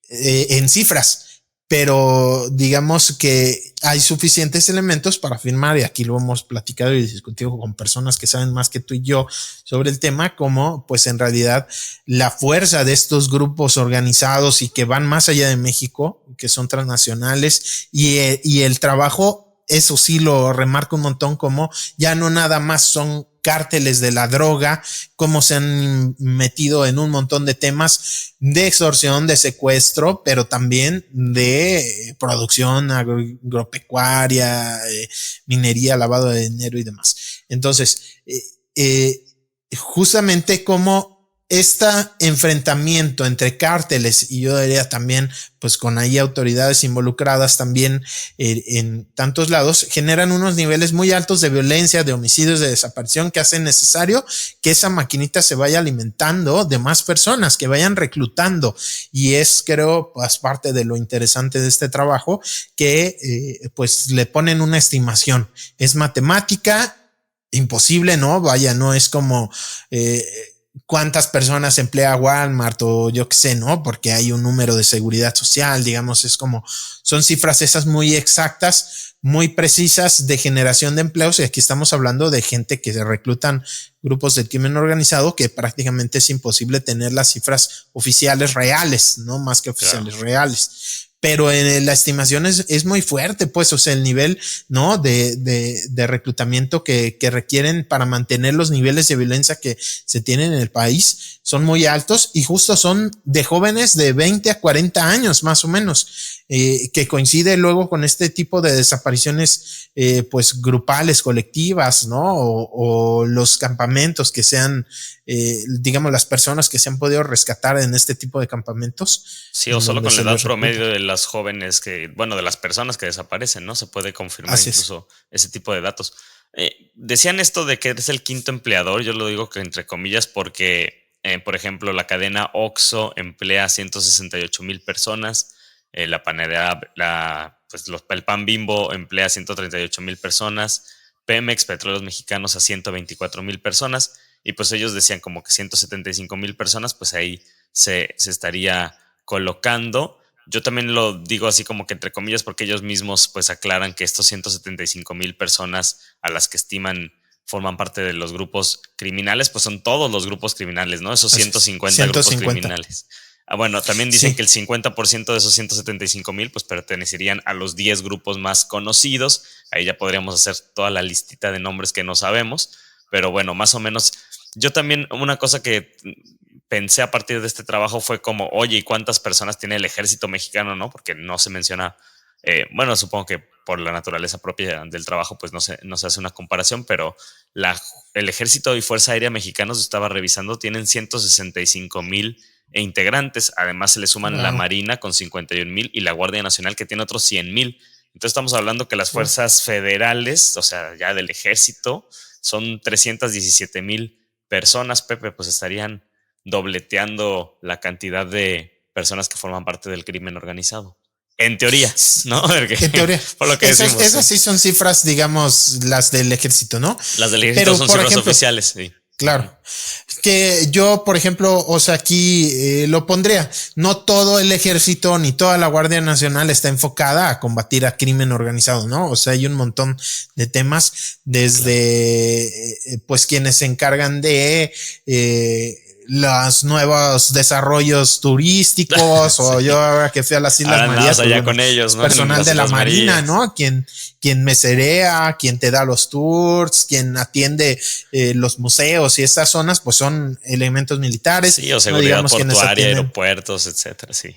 en cifras, pero digamos que hay suficientes elementos para afirmar, y aquí lo hemos platicado y discutido con personas que saben más que tú y yo sobre el tema, como pues en realidad la fuerza de estos grupos organizados y que van más allá de México, que son transnacionales, y el trabajo, eso sí lo remarco un montón, como ya no nada más son cárteles de la droga, como se han metido en un montón de temas de extorsión, de secuestro, pero también de producción agropecuaria, minería, lavado de dinero y demás. Entonces, justamente como este enfrentamiento entre cárteles, y yo diría también pues con ahí autoridades involucradas también en tantos lados, generan unos niveles muy altos de violencia, de homicidios, de desaparición, que hacen necesario que esa maquinita se vaya alimentando de más personas, que vayan reclutando, y es, creo, pues parte de lo interesante de este trabajo, que pues le ponen una estimación, es matemática, imposible, ¿no? Vaya, no es como cuántas personas emplea Walmart o yo qué sé, ¿no? Porque hay un número de seguridad social, digamos, es como, son cifras esas muy exactas, muy precisas de generación de empleos. Y aquí estamos hablando de gente que se reclutan grupos del crimen organizado, que prácticamente es imposible tener las cifras oficiales reales, ¿no? Más que oficiales reales. Pero en la estimación es muy fuerte, pues, o sea, el nivel, ¿no? De reclutamiento que requieren para mantener los niveles de violencia que se tienen en el país son muy altos, y justo son de jóvenes de 20 a 40 años, más o menos, que coincide luego con este tipo de desapariciones, pues, grupales, colectivas, ¿no? O los campamentos que sean, digamos, las personas que se han podido rescatar en este tipo de campamentos. Sí, o solo con la edad promedio de las jóvenes que, bueno, de las personas que desaparecen, ¿no? Se puede confirmar incluso ese tipo de datos. Decían esto de que es el quinto empleador, yo lo digo que entre comillas porque, por ejemplo, la cadena Oxxo emplea 168,000 personas, la panadería, el Pan Bimbo emplea 138,000 personas, Pemex, Petróleos Mexicanos, a 124,000 personas, y pues ellos decían como que 175,000 personas, pues ahí se estaría colocando. Yo también lo digo así como que entre comillas porque ellos mismos pues aclaran que estos 175,000 personas a las que estiman forman parte de los grupos criminales, pues son todos los grupos criminales, ¿no? Esos 150 grupos criminales. Bueno, también dicen que el 50% de esos 175,000 pues pertenecerían a los 10 grupos más conocidos. Ahí ya podríamos hacer toda la listita de nombres que no sabemos, pero bueno, más o menos. Yo también, una cosa que pensé a partir de este trabajo fue como, oye, ¿y cuántas personas tiene el ejército mexicano, no? Porque no se menciona, bueno, supongo que por la naturaleza propia del trabajo, pues no se hace una comparación, pero el ejército y Fuerza Aérea mexicanos, estaba revisando, tienen 165,000 integrantes. Además se le suman la Marina con 51,000 y la Guardia Nacional que tiene otros 100,000. Entonces estamos hablando que las fuerzas federales, o sea, ya del ejército, son 317,000 personas, Pepe, pues estarían dobleteando la cantidad de personas que forman parte del crimen organizado. En teoría, ¿no? Porque, en teoría. Por lo que decimos. Esas sí son cifras, digamos, las del ejército, ¿no? Las del ejército pero, son cifras ejemplo, oficiales, sí. Claro. Que yo, por ejemplo, o sea, aquí lo pondría. No todo el ejército ni toda la Guardia Nacional está enfocada a combatir a crimen organizado, ¿no? O sea, hay un montón de temas desde, pues, quienes se encargan de los nuevos desarrollos turísticos, sí. O yo ahora que fui a las Islas Marías, allá con ellos, ¿no? Personal de la Marina, ¿no? Quien meserea, quien te da los tours, quien atiende los museos y estas zonas, pues son elementos militares. Sí, o seguridad portuaria, aeropuertos, etcétera, sí.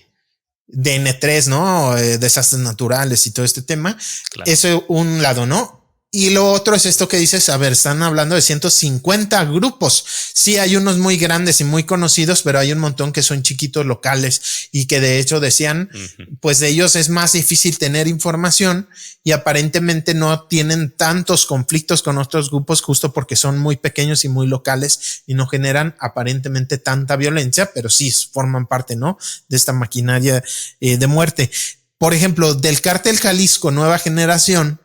DN3, ¿no? Desastres naturales y todo este tema. Claro. Eso es un lado, ¿no? Y lo otro es esto que dices, a ver, están hablando de 150 grupos. Sí, hay unos muy grandes y muy conocidos, pero hay un montón que son chiquitos, locales, y que de hecho decían, pues de ellos es más difícil tener información y aparentemente no tienen tantos conflictos con otros grupos justo porque son muy pequeños y muy locales y no generan aparentemente tanta violencia, pero sí forman parte, ¿no? De esta maquinaria de muerte. Por ejemplo, del Cártel Jalisco Nueva Generación,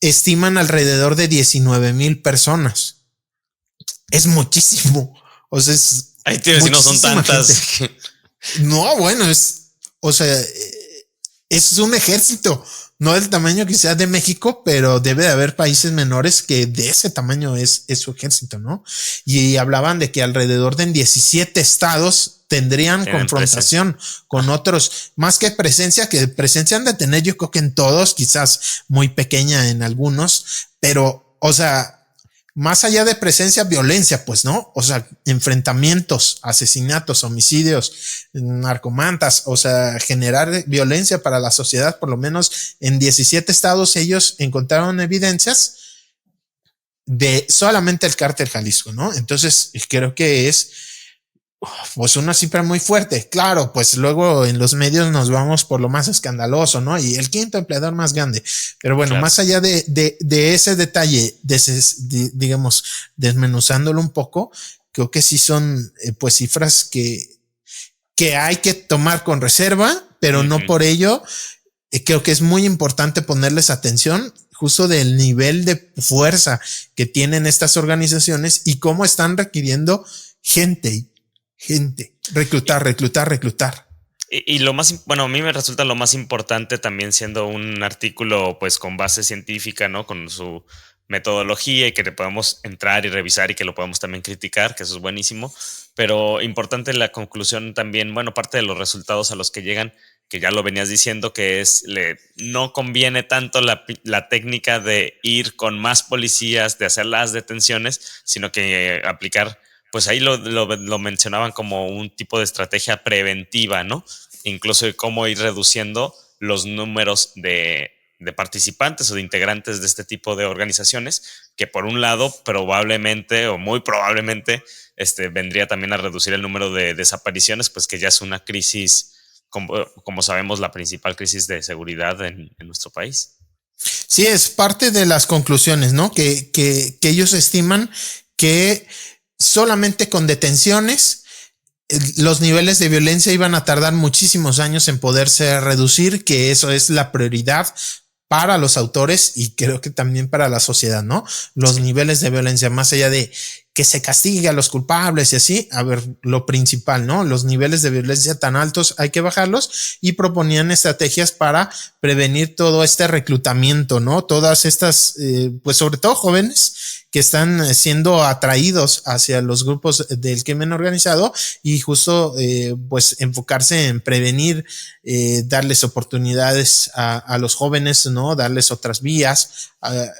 estiman alrededor de 19,000 personas. Es muchísimo. O sea, es. Ahí tienes, si no son tantas. Gente. No, bueno, o sea, es un ejército. No del tamaño que sea de México, pero debe de haber países menores que de ese tamaño es su ejército, ¿no? Y hablaban de que alrededor de 17 estados tendrían confrontación con otros, más que presencia han de tener, yo creo que en todos, quizás muy pequeña en algunos, pero, o sea, más allá de presencia, violencia, pues, ¿no? O sea, enfrentamientos, asesinatos, homicidios, narcomantas, o sea, generar violencia para la sociedad, por lo menos en 17 estados ellos encontraron evidencias de solamente el Cártel Jalisco, ¿no? Entonces, creo que es pues una cifra muy fuerte. Claro, pues luego en los medios nos vamos por lo más escandaloso, ¿no? Y el quinto empleador más grande. Pero bueno, claro, más allá de ese detalle, digamos, desmenuzándolo un poco, creo que sí son pues cifras que hay que tomar con reserva, pero no por ello. Creo que es muy importante ponerles atención justo del nivel de fuerza que tienen estas organizaciones y cómo están requiriendo gente, reclutar. Y lo más, bueno, a mí me resulta lo más importante también siendo un artículo pues con base científica, ¿no? Con su metodología y que le podamos entrar y revisar y que lo podamos también criticar, que eso es buenísimo. Pero importante la conclusión también, bueno, parte de los resultados a los que llegan, que ya lo venías diciendo, que es, no conviene tanto la técnica de ir con más policías, de hacer las detenciones, sino que aplicar, pues ahí lo mencionaban como un tipo de estrategia preventiva, ¿no? Incluso de cómo ir reduciendo los números de participantes o de integrantes de este tipo de organizaciones, que por un lado probablemente o muy probablemente vendría también a reducir el número de desapariciones, pues que ya es una crisis, como sabemos, la principal crisis de seguridad en nuestro país. Sí, es parte de las conclusiones, ¿no? Que ellos estiman que solamente con detenciones los niveles de violencia iban a tardar muchísimos años en poderse reducir, que eso es la prioridad para los autores y creo que también para la sociedad, ¿no? Los niveles de violencia, más allá de que se castigue a los culpables y así, a ver, lo principal, ¿no? Los niveles de violencia tan altos hay que bajarlos y proponían estrategias para prevenir todo este reclutamiento, ¿no? Todas estas, pues sobre todo jóvenes que están siendo atraídos hacia los grupos del crimen organizado y justo pues enfocarse en prevenir, darles oportunidades a los jóvenes, ¿no? Darles otras vías,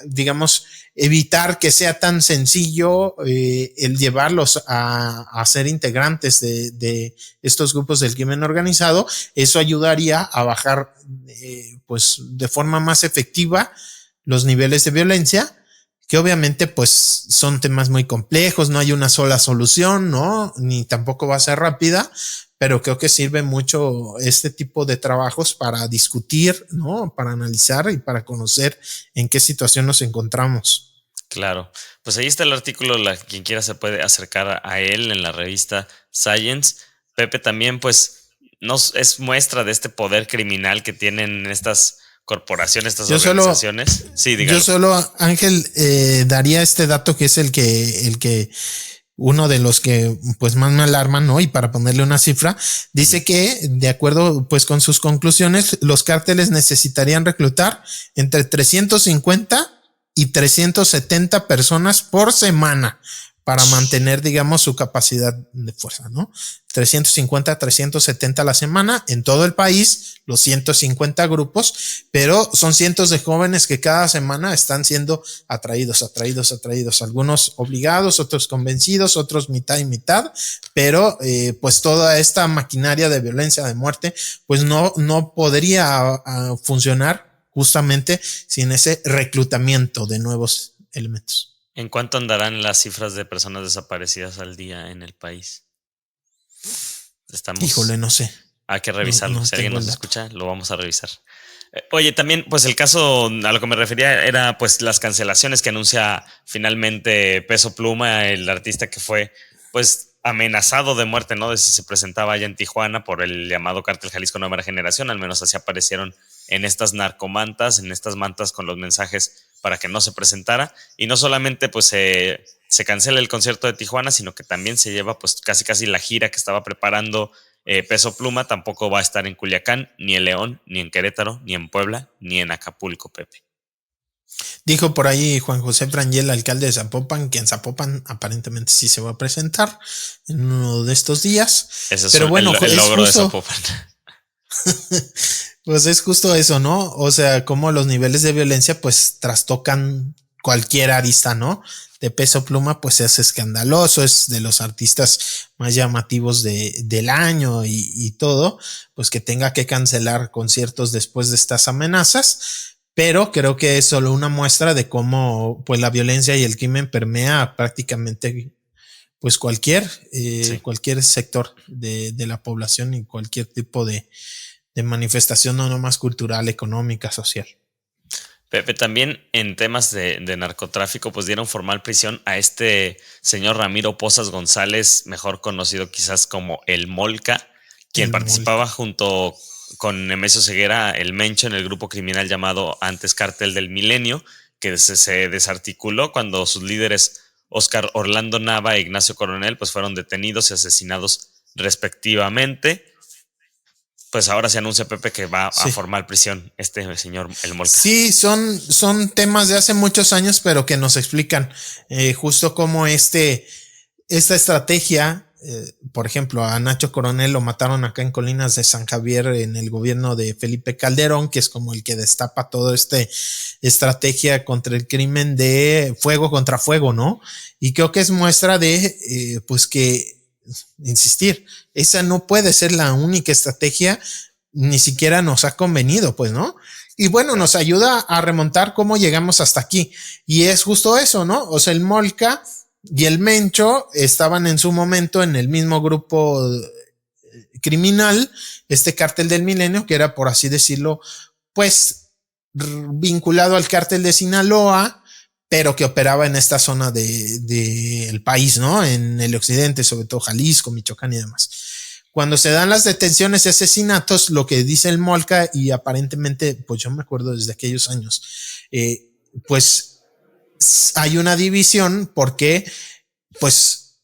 digamos, evitar que sea tan sencillo el llevarlos a ser integrantes de estos grupos del crimen organizado. Eso ayudaría a bajar pues de forma más efectiva los niveles de violencia, que obviamente pues son temas muy complejos, no hay una sola solución, ¿no? Ni tampoco va a ser rápida, pero creo que sirve mucho este tipo de trabajos para discutir, ¿no? Para analizar y para conocer en qué situación nos encontramos. Claro, pues ahí está el artículo, quien quiera se puede acercar a él en la revista Science. Pepe también pues es muestra de este poder criminal que tienen estas corporaciones, estas organizaciones. Sí, dígalo. Yo solo, Ángel, daría este dato que es el que uno de los que pues más me alarman, ¿no? Y para ponerle una cifra, dice que de acuerdo pues con sus conclusiones, los cárteles necesitarían reclutar entre 350 y 370 personas por semana para mantener, digamos, su capacidad de fuerza, ¿no? 350, 370 a la semana en todo el país, los 150 grupos, pero son cientos de jóvenes que cada semana están siendo atraídos, algunos obligados, otros convencidos, otros mitad y mitad, pero pues toda esta maquinaria de violencia, de muerte, pues no podría funcionar justamente sin ese reclutamiento de nuevos elementos. ¿En cuánto andarán las cifras de personas desaparecidas al día en el país? Híjole, no sé. Hay que revisarlo. No si alguien nos escucha, lo vamos a revisar. Oye, también, pues el caso a lo que me refería era pues las cancelaciones que anuncia finalmente Peso Pluma, el artista que fue pues amenazado de muerte, ¿no? De si se presentaba allá en Tijuana por el llamado Cártel Jalisco Nueva Generación, al menos así aparecieron en estas narcomantas, en estas mantas con los mensajes para que no se presentara. Y no solamente pues se cancela el concierto de Tijuana, sino que también se lleva pues casi la gira que estaba preparando Peso Pluma. Tampoco va a estar en Culiacán, ni en León, ni en Querétaro, ni en Puebla, ni en Acapulco, Pepe. Dijo por ahí Juan José Frangel, alcalde de Zapopan, que en Zapopan aparentemente sí se va a presentar en uno de estos días. Ese es el logro de Zapopan. Pues es justo eso, ¿no? O sea, como los niveles de violencia pues trastocan cualquier arista, ¿no? De Peso Pluma pues es escandaloso, es de los artistas más llamativos del año y todo, pues que tenga que cancelar conciertos después de estas amenazas, pero creo que es solo una muestra de cómo pues la violencia y el crimen permea prácticamente pues cualquier sector de la población y cualquier tipo de manifestación no nomás cultural, económica, social. Pepe, también en temas de narcotráfico, pues dieron formal prisión a este señor Ramiro Pozas González, mejor conocido quizás como el Molca, quien participaba junto con Nemesio Ceguera, el Mencho, en el grupo criminal llamado antes Cártel del Milenio, que se desarticuló cuando sus líderes Oscar Orlando Nava e Ignacio Coronel, pues fueron detenidos y asesinados respectivamente. Pues ahora se anuncia, Pepe, que va a formar prisión este señor El Molca. Sí, son temas de hace muchos años, pero que nos explican justo cómo esta estrategia, por ejemplo, a Nacho Coronel lo mataron acá en Colinas de San Javier en el gobierno de Felipe Calderón, que es como el que destapa toda esta estrategia contra el crimen de fuego contra fuego, ¿no? Y creo que es muestra de, pues que, insistir, esa no puede ser la única estrategia, ni siquiera nos ha convenido, pues, ¿no? Y bueno, nos ayuda a remontar cómo llegamos hasta aquí. Y es justo eso, ¿no? O sea, el Molca y el Mencho estaban en su momento en el mismo grupo criminal, este cártel del Milenio, que era, por así decirlo, pues vinculado al cártel de Sinaloa, pero que operaba en esta zona del país, ¿no? En el occidente, sobre todo Jalisco, Michoacán y demás. Cuando se dan las detenciones y asesinatos, lo que dice el Molca, y aparentemente, pues yo me acuerdo desde aquellos años, pues hay una división porque, pues,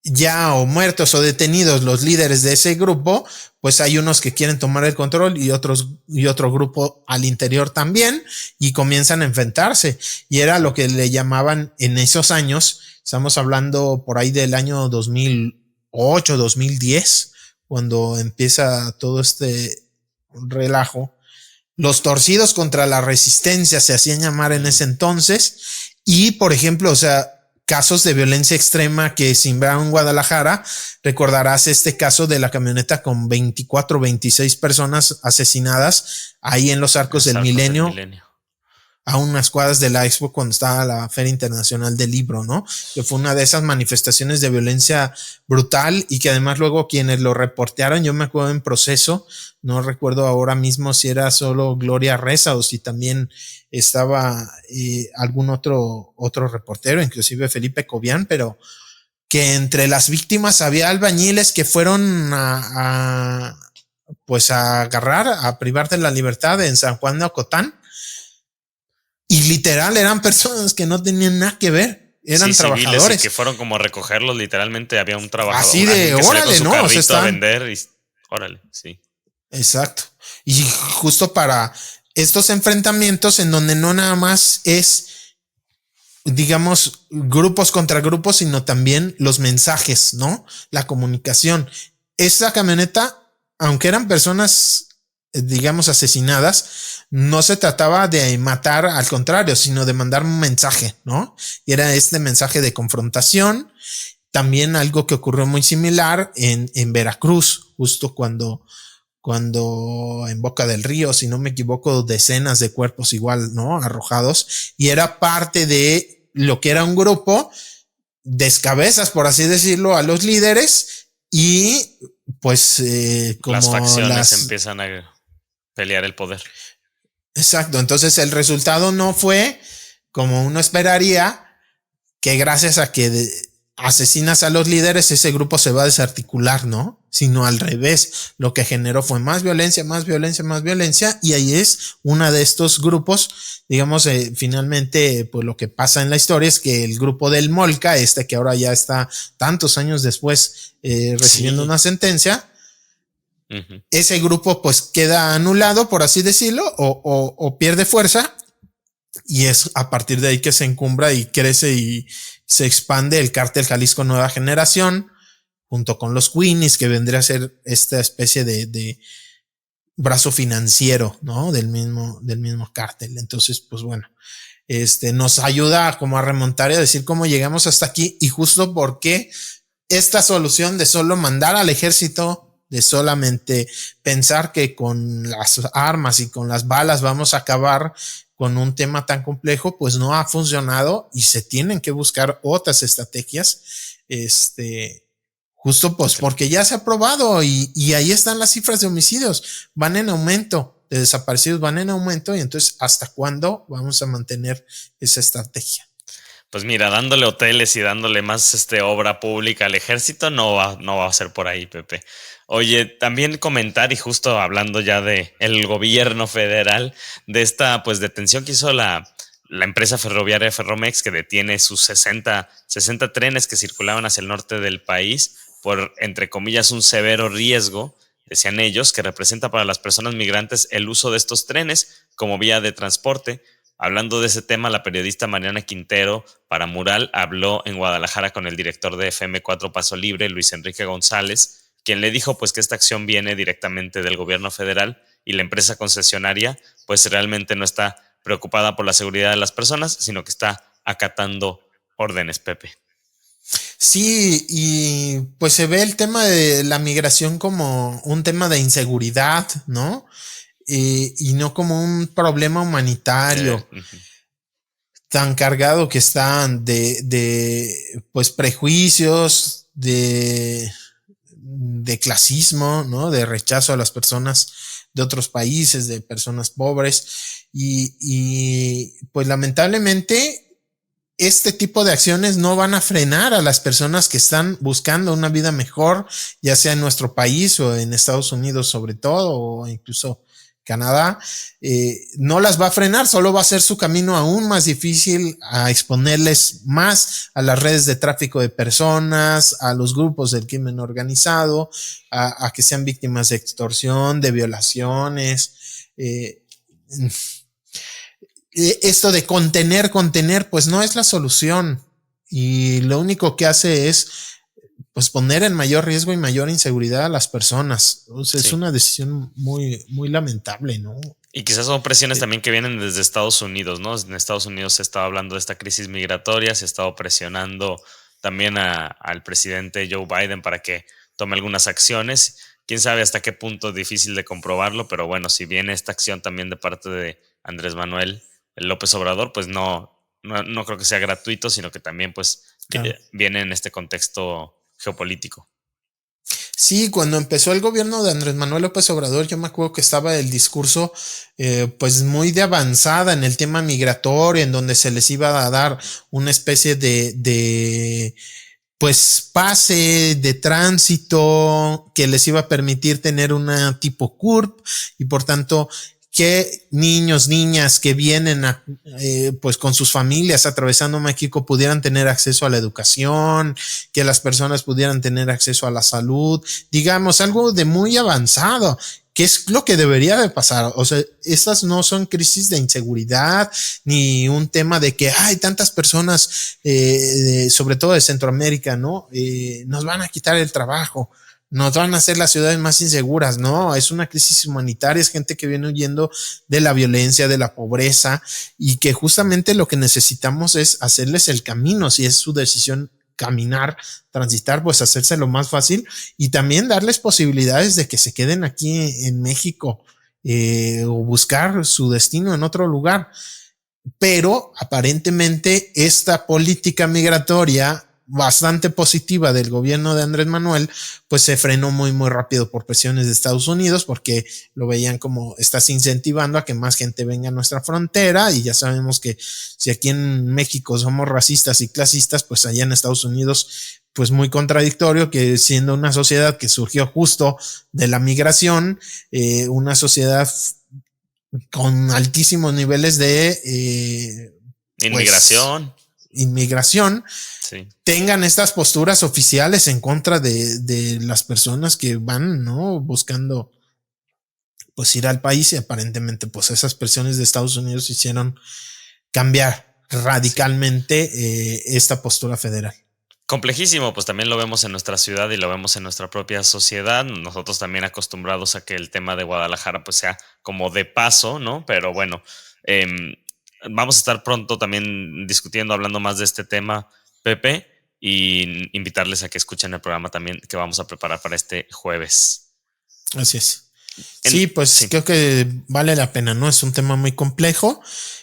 ya o muertos o detenidos los líderes de ese grupo, pues hay unos que quieren tomar el control y otro grupo al interior también, y comienzan a enfrentarse. Y era lo que le llamaban en esos años, estamos hablando por ahí del año 2008, 2010, cuando empieza todo este relajo. Los torcidos contra la resistencia se hacían llamar en ese entonces. Y, por ejemplo, o sea, casos de violencia extrema que sembraron en Guadalajara. Recordarás este caso de la camioneta con 24, 26 personas asesinadas ahí en los Arcos del Milenio, a unas cuadras de la Expo cuando estaba la Feria Internacional del Libro, ¿no? Que fue una de esas manifestaciones de violencia brutal y que además luego quienes lo reportearon, yo me acuerdo en Proceso, no recuerdo ahora mismo si era solo Gloria Reza o si también estaba algún otro reportero, inclusive Felipe Cobian, pero que entre las víctimas había albañiles que fueron pues a agarrar, a privar de la libertad en San Juan de Ocotán. Y literal eran personas que no tenían nada que ver, eran trabajadores. Y que fueron como a recogerlos, literalmente había un trabajador. Así de, órale, ¿no? O sea, están a vender y órale, sí. Exacto. Y justo para estos enfrentamientos en donde no nada más es, digamos, grupos contra grupos, sino también los mensajes, ¿no? La comunicación. Esa camioneta, aunque eran personas, digamos, asesinadas, no se trataba de matar, al contrario, sino de mandar un mensaje, ¿no? Y era este mensaje de confrontación. También algo que ocurrió muy similar en Veracruz, justo cuando en Boca del Río, si no me equivoco, decenas de cuerpos igual, ¿no? Arrojados, y era parte de lo que era un grupo, descabezas, por así decirlo, a los líderes, y pues como las facciones empiezan a pelear el poder. Exacto, entonces el resultado no fue como uno esperaría, que gracias a que asesinas a los líderes ese grupo se va a desarticular, ¿no? Sino al revés, lo que generó fue más violencia, más violencia, más violencia, y ahí es una de estos grupos, digamos, finalmente, pues lo que pasa en la historia es que el grupo del Molca, que ahora ya está tantos años después recibiendo una sentencia, ese grupo pues queda anulado, por así decirlo, o pierde fuerza, y es a partir de ahí que se encumbra y crece y se expande el cártel Jalisco Nueva Generación, junto con los Queenies, que vendría a ser esta especie de brazo financiero, ¿no? Del mismo cártel. Entonces, pues bueno, nos ayuda como a remontar y a decir cómo llegamos hasta aquí, y justo porque esta solución de solo mandar al ejército, de solamente pensar que con las armas y con las balas vamos a acabar con un tema tan complejo, pues no ha funcionado y se tienen que buscar otras estrategias, justo pues porque ya se ha probado y ahí están las cifras de homicidios, van en aumento, de desaparecidos van en aumento, y entonces ¿hasta cuándo vamos a mantener esa estrategia? Pues mira, dándole hoteles y dándole más obra pública al ejército, no va a ser por ahí, Pepe. Oye, también comentar, y justo hablando ya de el gobierno federal, de esta pues detención que hizo la la empresa ferroviaria Ferromex, que detiene sus 60 trenes que circulaban hacia el norte del país por, entre comillas, un severo riesgo, decían ellos, que representa para las personas migrantes el uso de estos trenes como vía de transporte. Hablando de ese tema, la periodista Mariana Quintero para Mural habló en Guadalajara con el director de FM4 Paso Libre, Luis Enrique González, quien le dijo pues que esta acción viene directamente del gobierno federal y la empresa concesionaria pues realmente no está preocupada por la seguridad de las personas, sino que está acatando órdenes, Pepe. Sí, y pues se ve el tema de la migración como un tema de inseguridad, ¿no? Y no como un problema humanitario tan cargado que están de pues prejuicios, de clasismo, ¿no? De rechazo a las personas de otros países, de personas pobres. Y pues lamentablemente este tipo de acciones no van a frenar a las personas que están buscando una vida mejor, ya sea en nuestro país o en Estados Unidos sobre todo, o incluso Canadá. No las va a frenar, solo va a hacer su camino aún más difícil, a exponerles más a las redes de tráfico de personas, a los grupos del crimen organizado, a que sean víctimas de extorsión, de violaciones. Esto de contener, pues no es la solución. Y lo único que hace es pues poner en mayor riesgo y mayor inseguridad a las personas. O sea, sí. Es una decisión muy, muy lamentable, ¿no? Y quizás son presiones también que vienen desde Estados Unidos, ¿no? En Estados Unidos se estaba hablando de esta crisis migratoria, se ha estado presionando también al presidente Joe Biden para que tome algunas acciones. Quién sabe hasta qué punto, difícil de comprobarlo, pero bueno, si viene esta acción también de parte de Andrés Manuel López Obrador, pues no creo que sea gratuito, sino que también pues claro, viene en este contexto geopolítico. Sí, cuando empezó el gobierno de Andrés Manuel López Obrador, yo me acuerdo que estaba el discurso pues muy de avanzada en el tema migratorio, en donde se les iba a dar una especie de pues pase de tránsito que les iba a permitir tener una tipo CURP y por tanto que niños, niñas que vienen pues con sus familias atravesando México pudieran tener acceso a la educación, que las personas pudieran tener acceso a la salud, digamos, algo de muy avanzado, que es lo que debería de pasar. O sea, estas no son crisis de inseguridad, ni un tema de que hay tantas personas, sobre todo de Centroamérica, ¿no? Nos van a quitar el trabajo. Nos van a hacer las ciudades más inseguras, no, es una crisis humanitaria, es gente que viene huyendo de la violencia, de la pobreza y que justamente lo que necesitamos es hacerles el camino, si es su decisión caminar, transitar, pues hacérselo más fácil y también darles posibilidades de que se queden aquí en México o buscar su destino en otro lugar. Pero aparentemente esta política migratoria bastante positiva del gobierno de Andrés Manuel, pues se frenó muy, muy rápido por presiones de Estados Unidos, porque lo veían como estás incentivando a que más gente venga a nuestra frontera, y ya sabemos que si aquí en México somos racistas y clasistas, pues allá en Estados Unidos, pues muy contradictorio, que siendo una sociedad que surgió justo de la migración, una sociedad con altísimos niveles de inmigración, sí, tengan estas posturas oficiales en contra de las personas que van, ¿no? Buscando pues ir al país, y aparentemente pues esas presiones de Estados Unidos hicieron cambiar radicalmente esta postura federal. Complejísimo, pues también lo vemos en nuestra ciudad y lo vemos en nuestra propia sociedad. Nosotros también acostumbrados a que el tema de Guadalajara pues sea como de paso, ¿no? Pero bueno, vamos a estar pronto también discutiendo, hablando más de este tema, Pepe, y invitarles a que escuchen el programa también que vamos a preparar para este jueves. Así es. Sí, pues sí, creo que vale la pena, ¿no? Es un tema muy complejo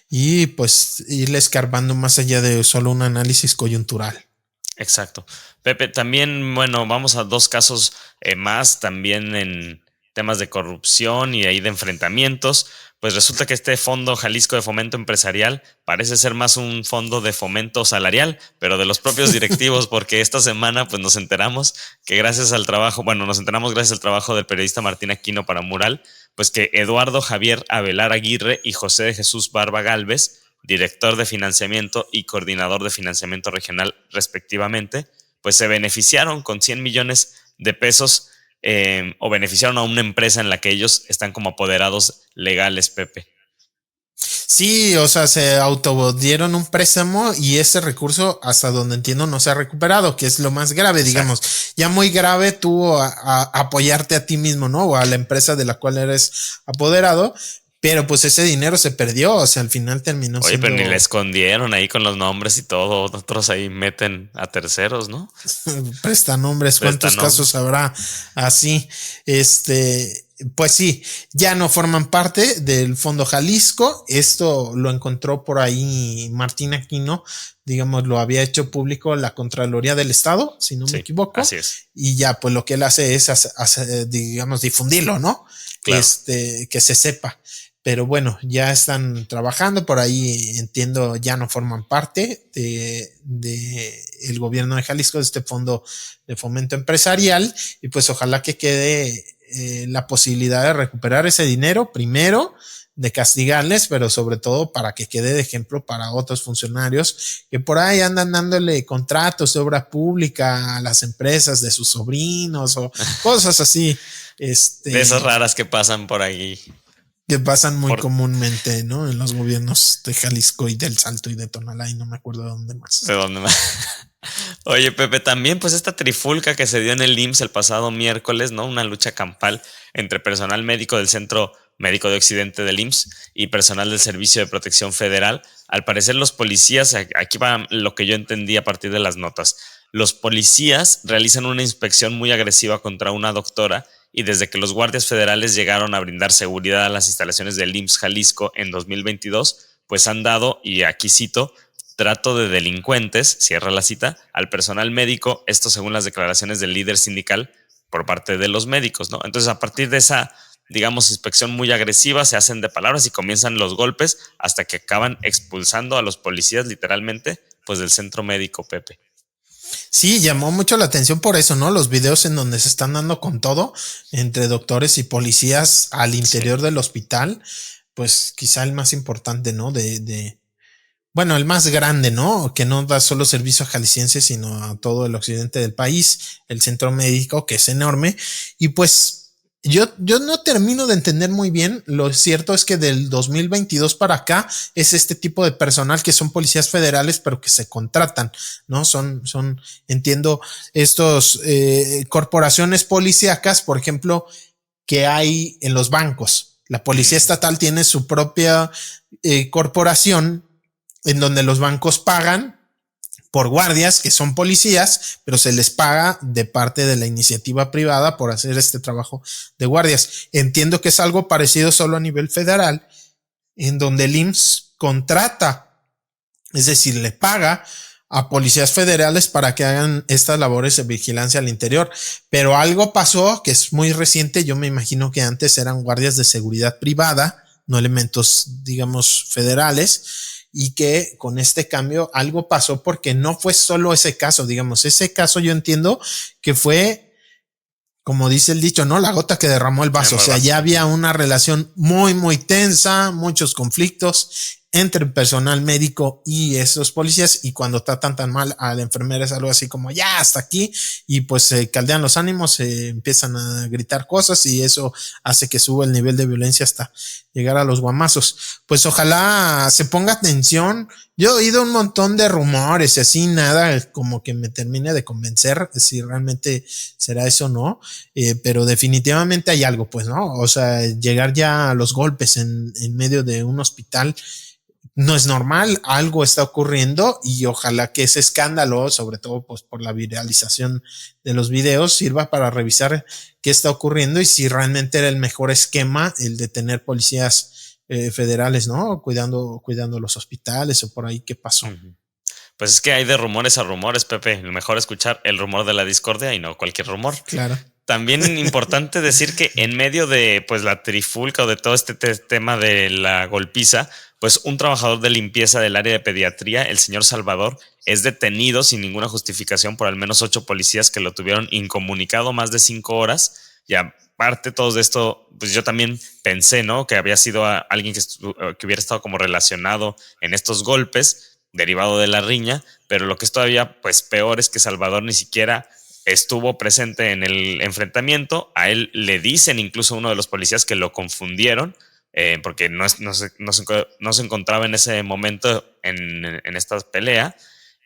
y pues irle escarbando más allá de solo un análisis coyuntural. Exacto. Pepe, también, bueno, vamos a dos casos más, también en temas de corrupción y ahí de enfrentamientos. Pues resulta que este Fondo Jalisco de Fomento Empresarial parece ser más un fondo de fomento salarial, pero de los propios directivos, porque esta semana pues nos enteramos que gracias al trabajo del periodista Martín Aquino para Mural, pues que Eduardo Javier Avelar Aguirre y José de Jesús Barba Gálvez director de financiamiento y coordinador de financiamiento regional respectivamente, pues se beneficiaron con 100 millones de pesos o beneficiaron a una empresa en la que ellos están como apoderados legales, Pepe. Sí, o sea, se autodieron un préstamo y ese recurso, hasta donde entiendo, no se ha recuperado, que es lo más grave, exacto, digamos. Ya muy grave tú a apoyarte a ti mismo, ¿no? O a la empresa de la cual eres apoderado, pero pues ese dinero se perdió, o sea, al final terminó siendo... Oye, pero ni le escondieron ahí con los nombres y todo, otros ahí meten a terceros, ¿no? Prestanombres, ¿cuántos casos habrá así? Pues sí, ya no forman parte del Fondo Jalisco. Esto lo encontró por ahí Martín Aquino, digamos, lo había hecho público la Contraloría del Estado, si no me equivoco. Así es. Y ya, pues lo que él hace es, digamos, difundirlo, ¿no? Claro. Que se sepa. Pero bueno, ya están trabajando por ahí, entiendo, ya no forman parte de el gobierno de Jalisco, de este fondo de fomento empresarial, y pues ojalá que quede la posibilidad de recuperar ese dinero primero, de castigarles, pero sobre todo para que quede de ejemplo para otros funcionarios que por ahí andan dándole contratos de obra pública a las empresas de sus sobrinos o cosas así. De esas raras que pasan por ahí. Que pasan muy comúnmente, ¿no? En los gobiernos de Jalisco y del Salto y de Tonalá y no me acuerdo de dónde más. ¿De dónde más? Oye, Pepe, también pues esta trifulca que se dio en el IMSS el pasado miércoles, ¿no? Una lucha campal entre personal médico del Centro Médico de Occidente del IMSS y personal del Servicio de Protección Federal. Al parecer los policías, aquí va lo que yo entendí a partir de las notas, los policías realizan una inspección muy agresiva contra una doctora y desde que los guardias federales llegaron a brindar seguridad a las instalaciones del IMSS Jalisco en 2022, pues han dado, y aquí cito, trato de delincuentes, cierra la cita, al personal médico, esto según las declaraciones del líder sindical por parte de los médicos, ¿no? Entonces, a partir de esa, digamos, inspección muy agresiva, se hacen de palabras y comienzan los golpes hasta que acaban expulsando a los policías, literalmente, pues del centro médico, Pepe. Sí, llamó mucho la atención por eso, ¿no? Los videos en donde se están dando con todo entre doctores y policías al interior del hospital, pues quizá el más importante, ¿no? Bueno, el más grande, ¿no? Que no da solo servicio a jaliscienses, sino a todo el occidente del país, el centro médico, que es enorme. Y pues yo no termino de entender muy bien. Lo cierto es que del 2022 para acá es este tipo de personal que son policías federales, pero que se contratan, ¿no? Son, entiendo, estos corporaciones policíacas, por ejemplo, que hay en los bancos. La policía estatal tiene su propia corporación en donde los bancos pagan por guardias que son policías, pero se les paga de parte de la iniciativa privada por hacer este trabajo de guardias. Entiendo que es algo parecido solo a nivel federal, en donde el IMSS contrata, es decir, le paga a policías federales para que hagan estas labores de vigilancia al interior. Pero algo pasó que es muy reciente, yo me imagino que antes eran guardias de seguridad privada, no elementos, digamos, federales, y que con este cambio algo pasó porque no fue solo ese caso, digamos, ese caso yo entiendo que fue, como dice el dicho, ¿no? La gota que derramó el vaso, o sea, ya había una relación muy, muy tensa, muchos conflictos entre el personal médico y esos policías, y cuando tratan tan mal a la enfermera es algo así como ya hasta aquí, y pues se caldean los ánimos, se empiezan a gritar cosas y eso hace que suba el nivel de violencia hasta llegar a los guamazos. Pues ojalá se ponga atención. Yo he oído un montón de rumores y así, nada como que me termine de convencer si realmente será eso o no, pero definitivamente hay algo, pues, ¿no? O sea, llegar ya a los golpes en medio de un hospital no es normal, algo está ocurriendo y ojalá que ese escándalo, sobre todo pues por la viralización de los videos, sirva para revisar qué está ocurriendo y si realmente era el mejor esquema el de tener policías federales, ¿no? Cuidando los hospitales o por ahí qué pasó. Pues es que hay de rumores a rumores, Pepe. Lo mejor escuchar el rumor de la discordia y no cualquier rumor. Claro. También importante decir que en medio de pues la trifulca o de todo este tema de la golpiza, pues un trabajador de limpieza del área de pediatría, el señor Salvador, es detenido sin ninguna justificación por al menos 8 policías que lo tuvieron incomunicado más de 5 horas Y aparte de todo esto, pues yo también pensé, ¿no? Que había sido alguien que hubiera estado como relacionado en estos golpes, derivado de la riña, pero lo que es todavía pues peor es que Salvador ni siquiera estuvo presente en el enfrentamiento. A él le dicen incluso uno de los policías que lo confundieron, porque no se encontraba en ese momento en esta pelea.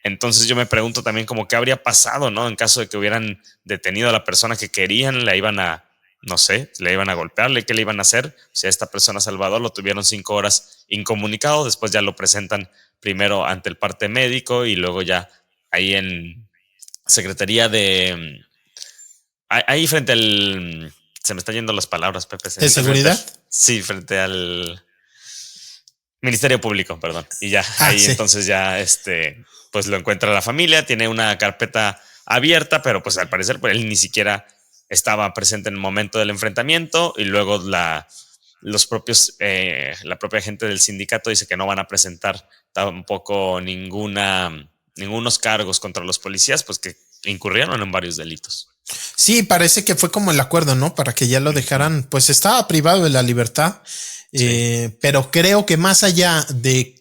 Entonces yo me pregunto también como qué habría pasado, ¿no? En caso de que hubieran detenido a la persona que querían, le iban a, no sé, le iban a golpearle, ¿qué le iban a hacer? O sea, esta persona Salvador lo tuvieron 5 horas incomunicado, después ya lo presentan primero ante el parte médico y luego ya ahí en Secretaría de... Ahí frente al... Se me están yendo las palabras, Pepe. ¿De seguridad? Sí, frente al Ministerio Público, perdón. Y ya, ahí sí. Entonces ya pues lo encuentra la familia, tiene una carpeta abierta, pero pues al parecer pues, él ni siquiera estaba presente en el momento del enfrentamiento y luego la propia gente del sindicato dice que no van a presentar tampoco ningunos cargos contra los policías, pues que incurrieron en varios delitos. Sí, parece que fue como el acuerdo, ¿no? Para que ya lo dejaran, pues estaba privado de la libertad, sí. Pero creo que más allá de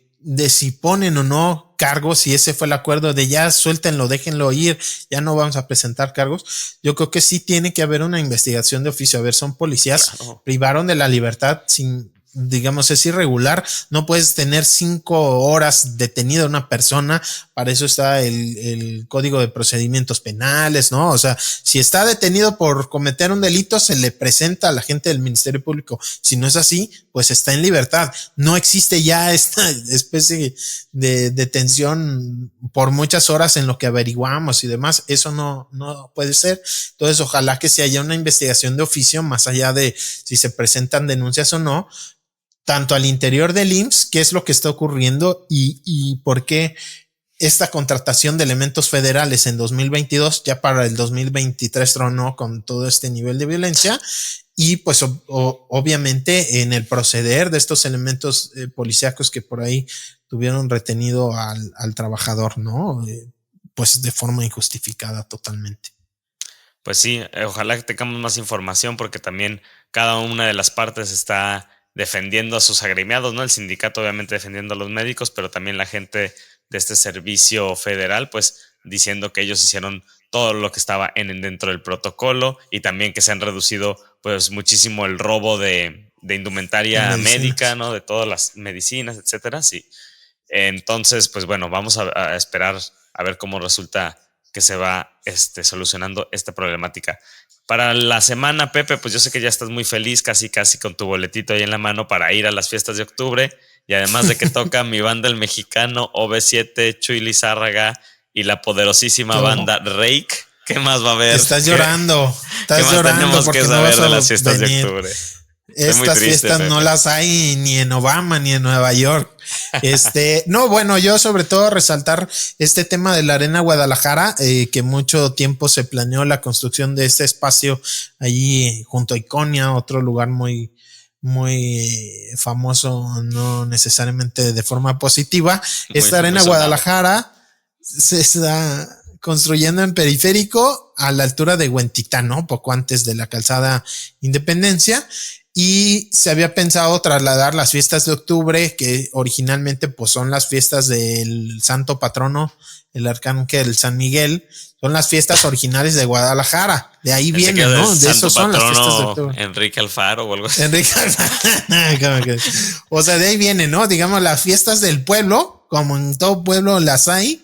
si ponen o no cargos, si ese fue el acuerdo de ya suéltenlo, déjenlo ir, ya no vamos a presentar cargos, yo creo que sí tiene que haber una investigación de oficio. A ver, son policías, claro. Privaron de la libertad sin, digamos, es irregular, no puedes tener 5 horas detenida a una persona, para eso está el Código de Procedimientos Penales, ¿no? O sea, si está detenido por cometer un delito, se le presenta a la gente del Ministerio Público. Si no es así, pues está en libertad. No existe ya esta especie de detención por muchas horas en lo que averiguamos y demás. Eso no puede ser. Entonces, ojalá que se haya una investigación de oficio, más allá de si se presentan denuncias o no, tanto al interior del IMSS, qué es lo que está ocurriendo y por qué esta contratación de elementos federales en 2022, ya para el 2023 tronó con todo este nivel de violencia y pues obviamente en el proceder de estos elementos policíacos que por ahí tuvieron retenido al trabajador, ¿no? Pues de forma injustificada totalmente. Pues sí, ojalá que tengamos más información porque también cada una de las partes está defendiendo a sus agremiados, ¿no? El sindicato obviamente defendiendo a los médicos, pero también la gente de este servicio federal, pues diciendo que ellos hicieron todo lo que estaba dentro del protocolo y también que se han reducido pues muchísimo el robo de indumentaria médica, ¿no? De todas las medicinas, etcétera, sí. Entonces, pues bueno, vamos a esperar a ver cómo resulta que se va solucionando esta problemática. Para la semana, Pepe, pues yo sé que ya estás muy feliz, casi con tu boletito ahí en la mano para ir a las fiestas de octubre. Y además de que toca mi banda El Mexicano, OV7, Chuy Lizárraga y la poderosísima banda Rake. ¿Qué más va a haber? Estás llorando. ¿Qué más tenemos que saber de las fiestas de octubre? Estas fiestas no las hay ni en Obama ni en Nueva York. No, bueno, yo sobre todo resaltar este tema de la Arena Guadalajara, que mucho tiempo se planeó la construcción de este espacio allí junto a Iconia, otro lugar muy famoso, no necesariamente de forma positiva. Esta Arena Guadalajara se está construyendo en periférico a la altura de Huentitán, ¿no? Poco antes de la calzada Independencia. Y se había pensado trasladar las fiestas de octubre, que originalmente pues son las fiestas del santo patrono, el arcángel San Miguel, son las fiestas originales de Guadalajara. De ahí vienen, ¿no? De eso son las fiestas de octubre. Enrique Alfaro o algo así. Enrique Alfaro. O sea, de ahí vienen, ¿no? Digamos, las fiestas del pueblo, como en todo pueblo las hay.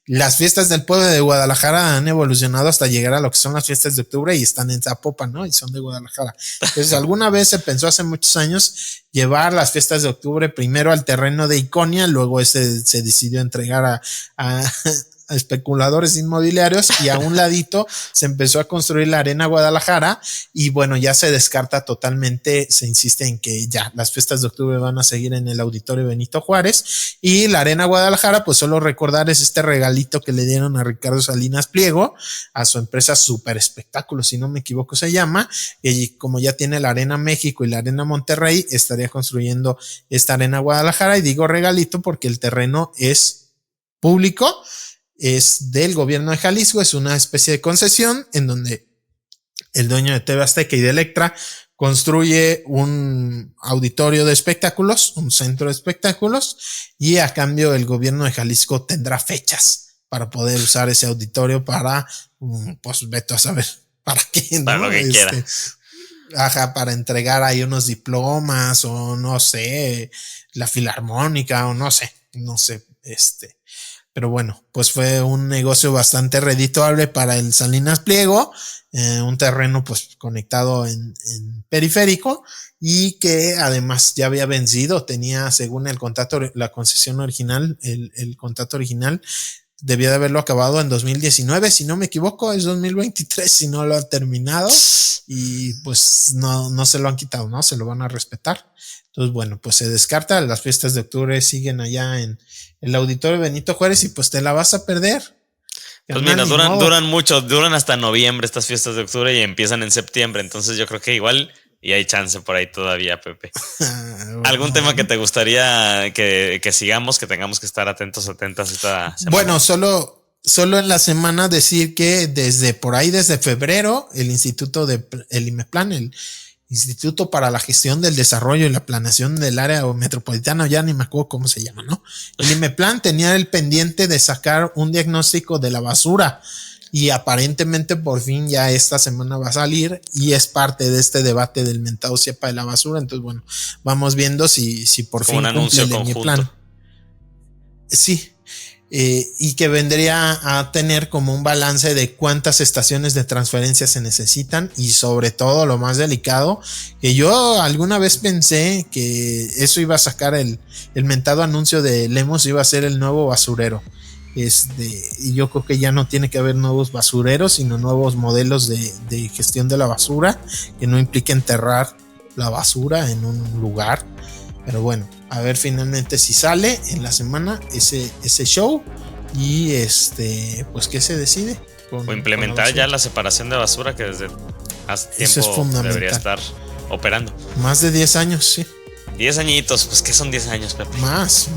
Las fiestas del pueblo de Guadalajara han evolucionado hasta llegar a lo que son las fiestas de octubre y están en Zapopan, ¿no? Y son de Guadalajara. Entonces, alguna vez se pensó hace muchos años llevar las fiestas de octubre primero al terreno de Iconia, luego se decidió entregar a especuladores inmobiliarios y a un ladito se empezó a construir la Arena Guadalajara y bueno, ya se descarta totalmente, se insiste en que ya las fiestas de octubre van a seguir en el Auditorio Benito Juárez y la Arena Guadalajara, pues solo recordar es este regalito que le dieron a Ricardo Salinas Pliego, a su empresa Super Espectáculos, si no me equivoco se llama, y como ya tiene la Arena México y la Arena Monterrey, estaría construyendo esta Arena Guadalajara y digo regalito porque el terreno es público, es del gobierno de Jalisco, es una especie de concesión en donde el dueño de TV Azteca y de Electra, construye un auditorio de espectáculos, un centro de espectáculos, y a cambio el gobierno de Jalisco tendrá fechas para poder usar ese auditorio para, pues vete a saber para qué, ¿no? Para lo que quiera. Ajá, para entregar ahí unos diplomas o no sé, la filarmónica o no sé, pero bueno, pues fue un negocio bastante redituable para el Salinas Pliego, un terreno pues conectado en periférico y que además ya había vencido, tenía según el contrato, la concesión original, el contrato original debía de haberlo acabado en 2019, si no me equivoco, es 2023 si no lo ha terminado y pues no se lo han quitado, ¿no? Se lo van a respetar. Entonces, bueno, pues se descarta, las fiestas de octubre siguen allá en el auditorio Benito Juárez y pues te la vas a perder. Pues mira, duran mucho, duran hasta noviembre estas fiestas de octubre y empiezan en septiembre, entonces yo creo que igual y hay chance por ahí todavía, Pepe. Bueno, ¿algún tema que te gustaría que sigamos, que tengamos que estar atentas esta semana? Bueno, solo en la semana decir que desde febrero, el IMEPLAN, el Instituto para la Gestión del Desarrollo y la Planeación del Área Metropolitana, ya ni me acuerdo cómo se llama, ¿no? El IMEPLAN tenía el pendiente de sacar un diagnóstico de la basura y aparentemente por fin ya esta semana va a salir y es parte de este debate del mentado cepa de la basura. Entonces, bueno, vamos viendo si por fin cumple el IMEPLAN. Sí. Y que vendría a tener como un balance de cuántas estaciones de transferencia se necesitan y sobre todo lo más delicado, que yo alguna vez pensé que eso iba a sacar el mentado anuncio de Lemos, iba a ser el nuevo basurero. Y yo creo que ya no tiene que haber nuevos basureros, sino nuevos modelos de gestión de la basura que no implique enterrar la basura en un lugar. Pero bueno, a ver finalmente si sale en la semana ese show y pues qué se decide. O implementar ya la separación de basura que desde hace tiempo debería estar operando. Más de 10 años, sí. 10 añitos, pues ¿qué son 10 años, Pepe? Más.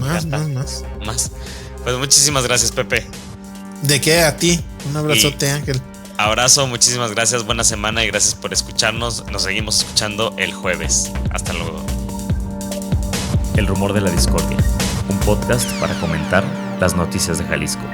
Pues muchísimas gracias, Pepe. ¿De qué? A ti. Un abrazote, Ángel. Abrazo, muchísimas gracias, buena semana y gracias por escucharnos. Nos seguimos escuchando el jueves. Hasta luego. El Rumor de la Discordia, un podcast para comentar las noticias de Jalisco.